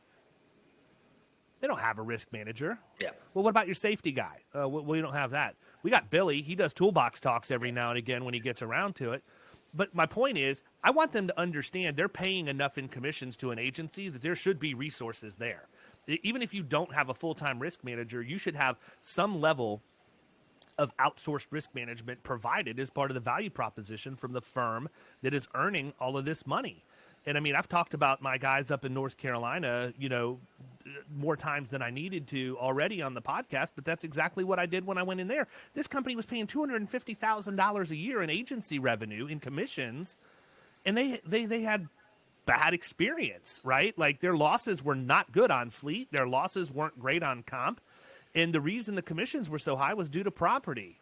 They don't have a risk manager. Yeah. Well, what about your safety guy? We don't have that. We got Billy. He does toolbox talks every now and again when he gets around to it. But my point is, I want them to understand they're paying enough in commissions to an agency that there should be resources there. Even if you don't have a full-time risk manager, you should have some level of outsourced risk management provided as part of the value proposition from the firm that is earning all of this money. And I mean, I've talked about my guys up in North Carolina, more times than I needed to already on the podcast, but that's exactly what I did when I went in there. This company was paying $250,000 a year in agency revenue in commissions, and they had bad experience, right? Like their losses were not good on fleet. Their losses weren't great on comp. And the reason the commissions were so high was due to property.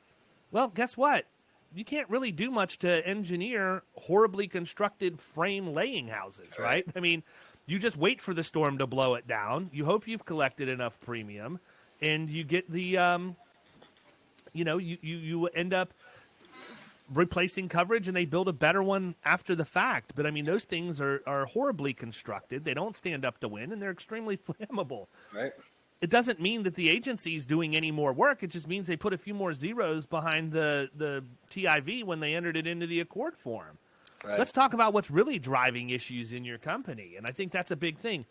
Well, guess what? You can't really do much to engineer horribly constructed frame laying houses, right? I mean, you just wait for the storm to blow it down. You hope you've collected enough premium, and you get the, you end up replacing coverage, and they build a better one after the fact. But I mean, those things are horribly constructed. They don't stand up to wind, and they're extremely flammable. Right. It doesn't mean that the agency's doing any more work. It just means they put a few more zeros behind the TIV when they entered it into the accord form. Right. Let's talk about what's really driving issues in your company, and I think that's a big thing.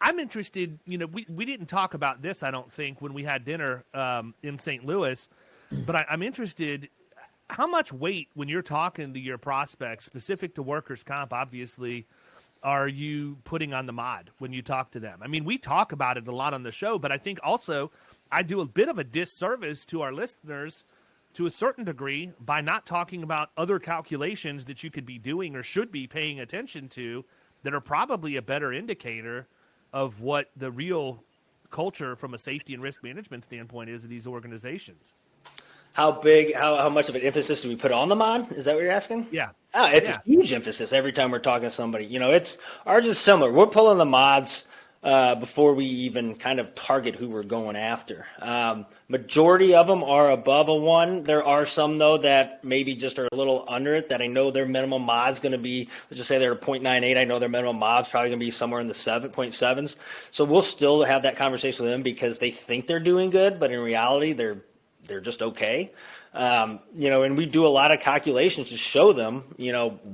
I'm interested, we didn't talk about this, I don't think, when we had dinner in St. Louis, but I'm interested, how much weight, when you're talking to your prospects, specific to workers' comp, obviously, are you putting on the mod when you talk to them? I mean, we talk about it a lot on the show, but I think also I do a bit of a disservice to our listeners to a certain degree by not talking about other calculations that you could be doing or should be paying attention to that are probably a better indicator of what the real culture from a safety and risk management standpoint is of these organizations. How much of an emphasis do we put on the mod? Is that what you're asking? Yeah. It's a huge emphasis every time we're talking to somebody. Ours is similar. We're pulling the mods before we even kind of target who we're going after. Majority of them are above a 1. There are some, though, that maybe just are a little under it, that I know their minimum mod's going to be, let's just say they're a 0.98. I know their minimum mod's probably going to be somewhere in the 7.7s. So we'll still have that conversation with them because they think they're doing good, but in reality, they're just okay. And we do a lot of calculations to show them,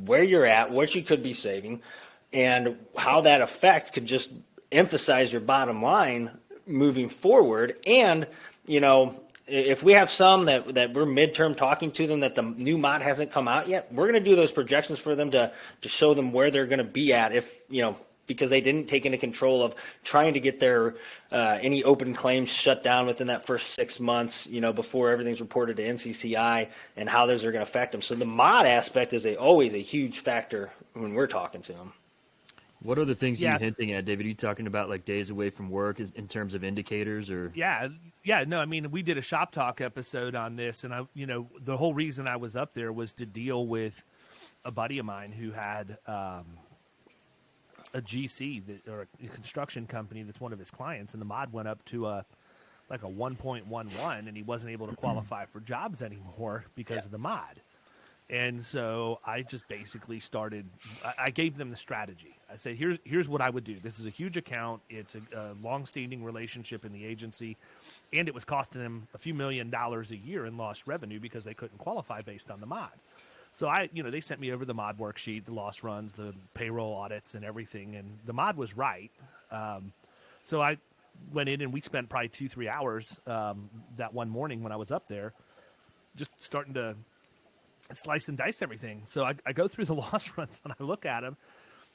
where you're at, what you could be saving, and how that effect could just emphasize your bottom line moving forward. And, if we have some that we're midterm talking to them that the new mod hasn't come out yet, we're going to do those projections for them to show them where they're going to be at because they didn't take into control of trying to get their any open claims shut down within that first 6 months, before everything's reported to NCCI, and how those are going to affect them. So the mod aspect is always a huge factor when we're talking to them. What are the things you're hinting at, David? Are you talking about like days away from work in terms of indicators, or? Yeah. No, I mean, we did a shop talk episode on this, and the whole reason I was up there was to deal with a buddy of mine who had a GC or a construction company that's one of his clients, and the mod went up to a 1.11, and he wasn't able to qualify for jobs anymore because of the mod. And so I just basically I gave them the strategy. I said, here's what I would do. This is a huge account. It's a long-standing relationship in the agency, and it was costing them a few $1 million a year in lost revenue because they couldn't qualify based on the mod. So they sent me over the mod worksheet, the loss runs, the payroll audits, and everything, and the mod was right. So I went in and we spent probably 2-3 hours that one morning when I was up there, just starting to slice and dice everything. So I go through the loss runs and I look at them,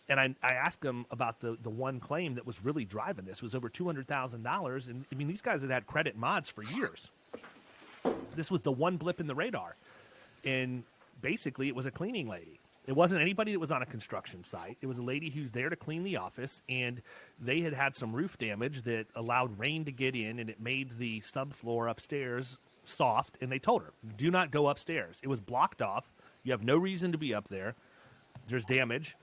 and I ask them about the one claim that was really driving this. It was over $200,000, and I mean, these guys had credit mods for years. This was the one blip in the radar, and basically it was a cleaning lady. It wasn't anybody that was on a construction site. It was a lady who's there to clean the office, and they had some roof damage that allowed rain to get in, and it made the subfloor upstairs soft, and they told her, do not go upstairs. It was blocked off. You have no reason to be up there. There's damage.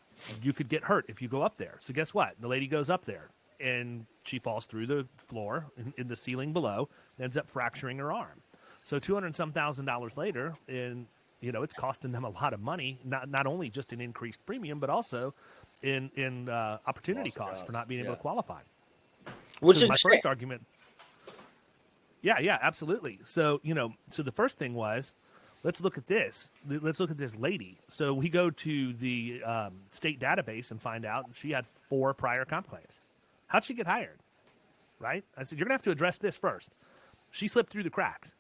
You could get hurt if you go up there. So guess what? The lady goes up there, and she falls through the floor in the ceiling below, and ends up fracturing her arm. So $200,000 later, and it's costing them a lot of money, not only just in increased premium, but also in opportunity costs for not being able to qualify. Which is my first argument. Yeah, absolutely. So, so the first thing was, let's look at this. Let's look at this lady. So we go to the state database and find out she had 4 prior comp claims. How'd she get hired? Right? I said, you're going to have to address this first. She slipped through the cracks.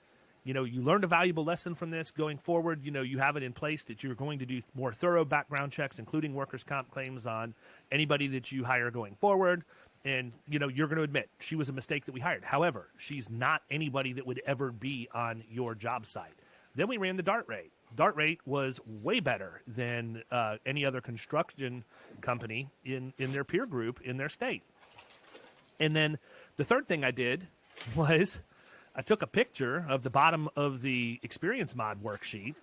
You learned a valuable lesson from this going forward. You have it in place that you're going to do more thorough background checks, including workers' comp claims on anybody that you hire going forward. And, you're going to admit she was a mistake that we hired. However, she's not anybody that would ever be on your job site. Then we ran the DART rate. DART rate was way better than any other construction company in their peer group in their state. And then the third thing I did was I took a picture of the bottom of the experience mod worksheet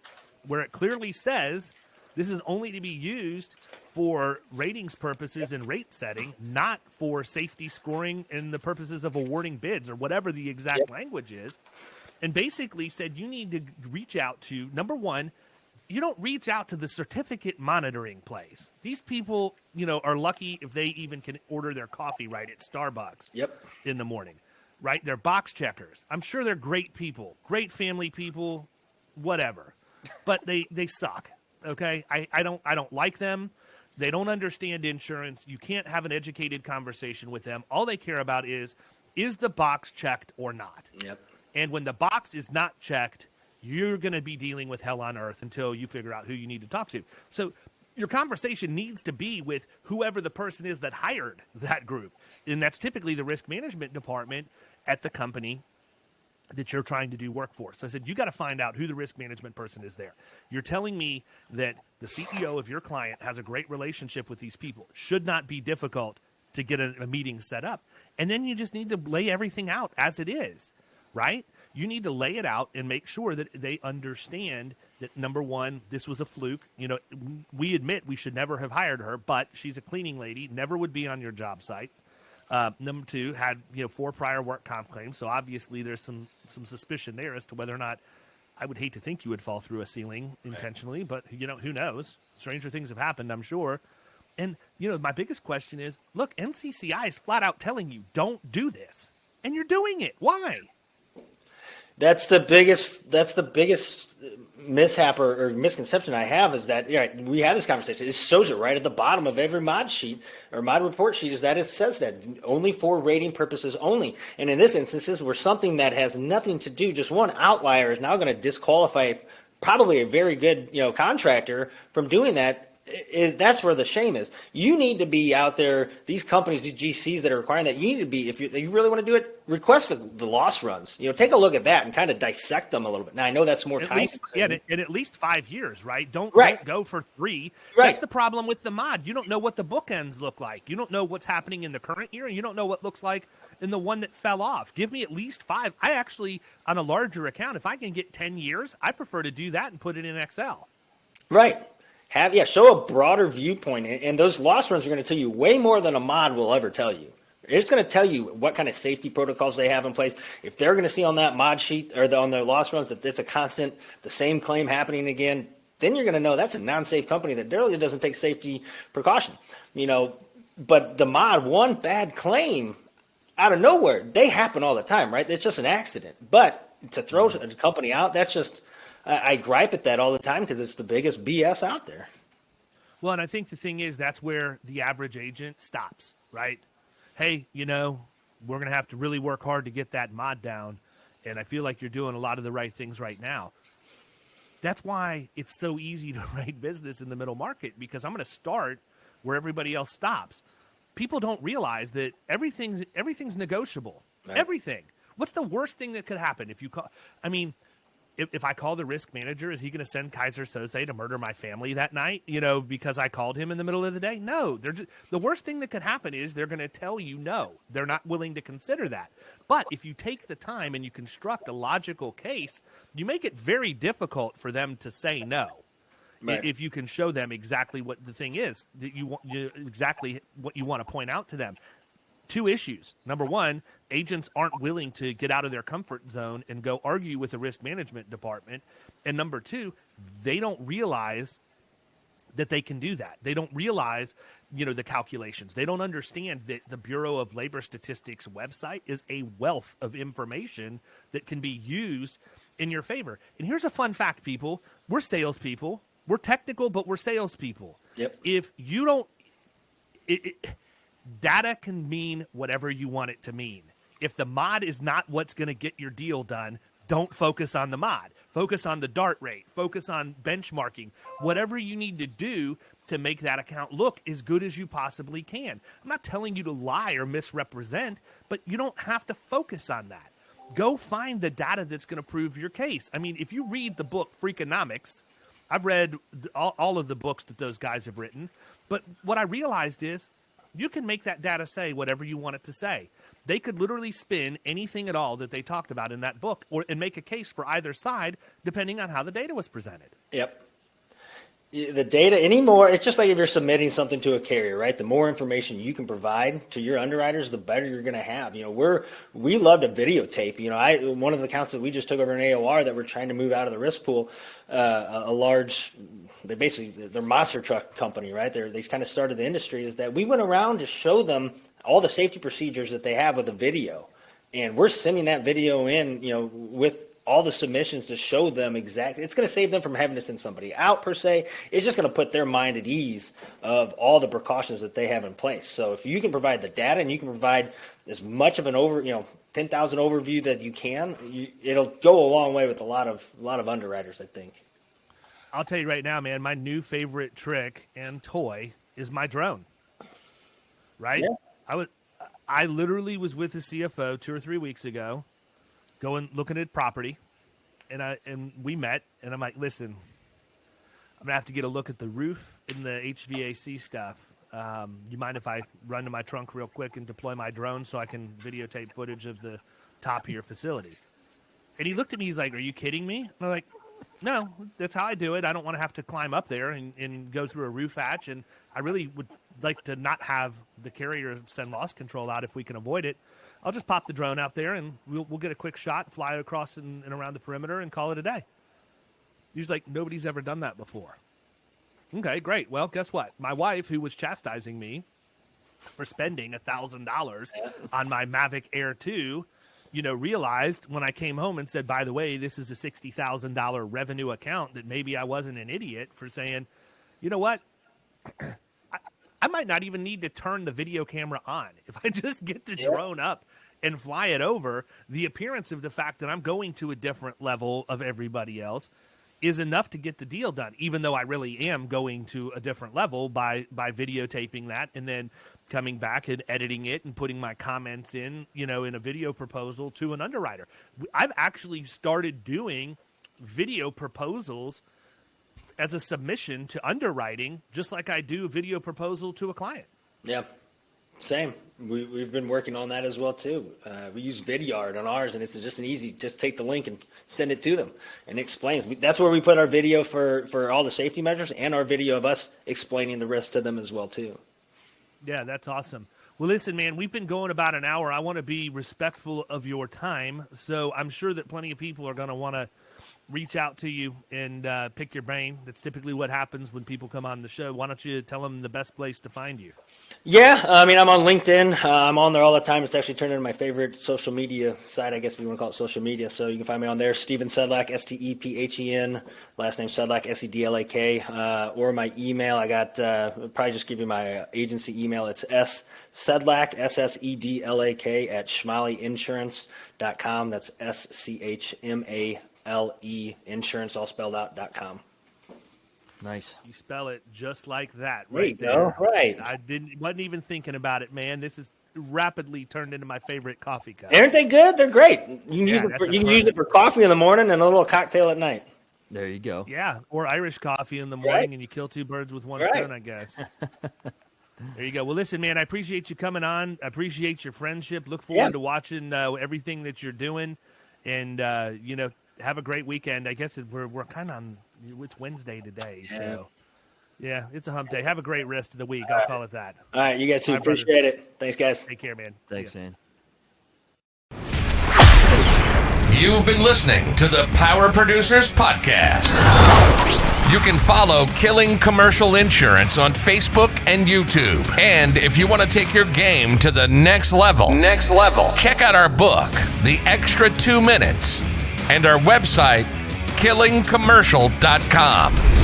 where it clearly says this is only to be used for ratings purposes and rate setting, not for safety scoring and the purposes of awarding bids or whatever the exact language is. And basically said you need to reach out to, number one, you don't reach out to the certificate monitoring place. These people, are lucky if they even can order their coffee right at Starbucks in the morning. Right? They're box checkers. I'm sure they're great people, great family people, whatever. But they suck. Okay? I don't like them. They don't understand insurance. You can't have an educated conversation with them. All they care about is the box checked or not? Yep. And when the box is not checked, you're going to be dealing with hell on earth until you figure out who you need to talk to. So your conversation needs to be with whoever the person is that hired that group. And that's typically the risk management department at the company that you're trying to do work for. So I said, you got to find out who the risk management person is there. You're telling me that the CEO of your client has a great relationship with these people. Should not be difficult to get a meeting set up. And then you just need to lay everything out as it is, right? You need to lay it out and make sure that they understand that, number one, this was a fluke. We admit we should never have hired her, but she's a cleaning lady, never would be on your job site. Number 2, had 4 prior work comp claims, so obviously there's some suspicion there as to whether or not, I would hate to think you would fall through a ceiling intentionally, but who knows? Stranger things have happened, I'm sure. And my biggest question is, look, NCCI is flat out telling you don't do this, and you're doing it. Why? That's the biggest mishap or misconception I have is that we had this conversation. It shows it right at the bottom of every mod sheet or mod report sheet is that it says that only for rating purposes only. And in this instance, where something that has nothing to do, just one outlier is now going to disqualify probably a very good contractor from doing that. That's where the shame is. You need to be out there. These companies, these GCs that are requiring that, you need to be. If you really want to do it, request the loss runs. Take a look at that and kind of dissect them a little bit. Now I know that's more time. In at least 5 years, right? Don't go for 3. Right. That's the problem with the mod. You don't know what the bookends look like. You don't know what's happening in the current year, and you don't know what looks like in the one that fell off. Give me at least 5. I actually, on a larger account, if I can get 10 years, I prefer to do that and put it in Excel. Right. Show a broader viewpoint, and those loss runs are going to tell you way more than a mod will ever tell you. It's going to tell you what kind of safety protocols they have in place. If they're going to see on that mod sheet or on their loss runs that it's a constant, the same claim happening again, then you're going to know that's a non-safe company that really doesn't take safety precaution. But the mod, one bad claim out of nowhere, they happen all the time, right? It's just an accident. But to throw a company out, that's just – I gripe at that all the time because it's the biggest BS out there. Well, and I think the thing is that's where the average agent stops, right? Hey, we're going to have to really work hard to get that mod down, and I feel like you're doing a lot of the right things right now. That's why it's so easy to write business in the middle market, because I'm going to start where everybody else stops. People don't realize that everything's negotiable. Right. Everything. What's the worst thing that could happen if you call? if I call the risk manager, is he going to send Kaiser Sose to murder my family that night, because I called him in the middle of the day? No. The worst thing that could happen is they're going to tell you no. They're not willing to consider that. But if you take the time and you construct a logical case, you make it very difficult for them to say no. Right. If you can show them exactly what the thing is, that you want, exactly what you want to point out to them. 2 issues. Number one, agents aren't willing to get out of their comfort zone and go argue with the risk management department. And number 2, they don't realize that they can do that. They don't realize, the calculations. They don't understand that the Bureau of Labor Statistics website is a wealth of information that can be used in your favor. And here's a fun fact, people. We're salespeople. We're technical, but we're salespeople. Yep. If you don't... data can mean whatever you want it to mean. If the mod is not what's going to get your deal done, don't focus on the mod. Focus on the DART rate. Focus on benchmarking. Whatever you need to do to make that account look as good as you possibly can. I'm not telling you to lie or misrepresent, but you don't have to focus on that. Go find the data that's going to prove your case. I mean, if you read the book Freakonomics, I've read all of the books that those guys have written, but what I realized is you can make that data say whatever you want it to say. They could literally spin anything at all that they talked about in that book and make a case for either side depending on how the data was presented. Yep. The data anymore, it's just like if you're submitting something to a carrier, right? The more information you can provide to your underwriters, the better you're going to have. We love to videotape. One of the accounts that we just took over in AOR that we're trying to move out of the risk pool, they're monster truck company, right? They kind of started the industry, is that we went around to show them all the safety procedures that they have with a video. And we're sending that video in, with all the submissions to show them exactly. It's going to save them from having to send somebody out per se. It's just going to put their mind at ease of all the precautions that they have in place. So if you can provide the data and you can provide as much of an 10,000 overview that you can, it'll go a long way with a lot of underwriters, I think. I'll tell you right now, man, my new favorite trick and toy is my drone. Right? Yeah. I literally was with the CFO 2 or 3 weeks ago, looking at property, and we met, and I'm like, listen, I'm gonna have to get a look at the roof and the HVAC stuff. You mind if I run to my trunk real quick and deploy my drone so I can videotape footage of the top of your facility? And he looked at me, he's like, are you kidding me? And I'm like, no, that's how I do it. I don't want to have to climb up there and go through a roof hatch, and I really would like to not have the carrier send loss control out if we can avoid it. I'll just pop the drone out there, and we'll get a quick shot, fly it across and around the perimeter, and call it a day. He's like, nobody's ever done that before. Okay, great. Well, guess what? My wife, who was chastising me for spending $1,000 on my Mavic Air 2, realized when I came home and said, by the way, this is a $60,000 revenue account, that maybe I wasn't an idiot for saying, you know what? I might not even need to turn the video camera on. If I just get the drone up and fly it over, the appearance of the fact that I'm going to a different level of everybody else is enough to get the deal done, even though I really am going to a different level by videotaping that and then coming back and editing it and putting my comments in a video proposal to an underwriter. I've actually started doing video proposals as a submission to underwriting, just like I do a video proposal to a client. Yeah, same. We've been working on that as well too. We use Vidyard on ours, and it's just just take the link and send it to them, and it explains. That's where we put our video for all the safety measures, and our video of us explaining the risk to them as well too. Yeah, that's awesome. Well, listen, man, we've been going about an hour. I want to be respectful of your time, so I'm sure that plenty of people are going to want to reach out to you and pick your brain. That's typically what happens when people come on the show. Why don't you tell them the best place to find you? Yeah, I'm on LinkedIn. I'm on there all the time. It's actually turned into my favorite social media site, I guess if you want to call it social media. So you can find me on there, Stephen Sedlak, Stephen, last name Sedlak, Sedlak, or my email. I got, probably just give you my agency email. It's Sedlak, SSEDLAK at schmaleinsurance.com. That's SCHMALE insurance, all spelled out, .com. Nice. You spell it just like that, right there. Right. I wasn't even thinking about it, man. This is rapidly turned into my favorite coffee cup. Aren't they good? They're great. You can use it for coffee in the morning and a little cocktail at night. There you go. Yeah, or Irish coffee in the morning, and you kill two birds with one stone, I guess. There you go. Well, listen, man, I appreciate you coming on. I appreciate your friendship. Look forward to watching everything that you're doing, and have a great weekend. I guess we're kind of on. It's Wednesday today, so yeah, it's a hump day. Have a great rest of the week. I'll call it that. All right, you guys too. Appreciate it. Thanks, guys. Take care, man. Thanks, man. You've been listening to the Power Producers Podcast. You can follow Killing Commercial Insurance on Facebook and YouTube. And if you want to take your game to the next level, check out our book, The Extra 2 Minutes, and our website, killingcommercial.com.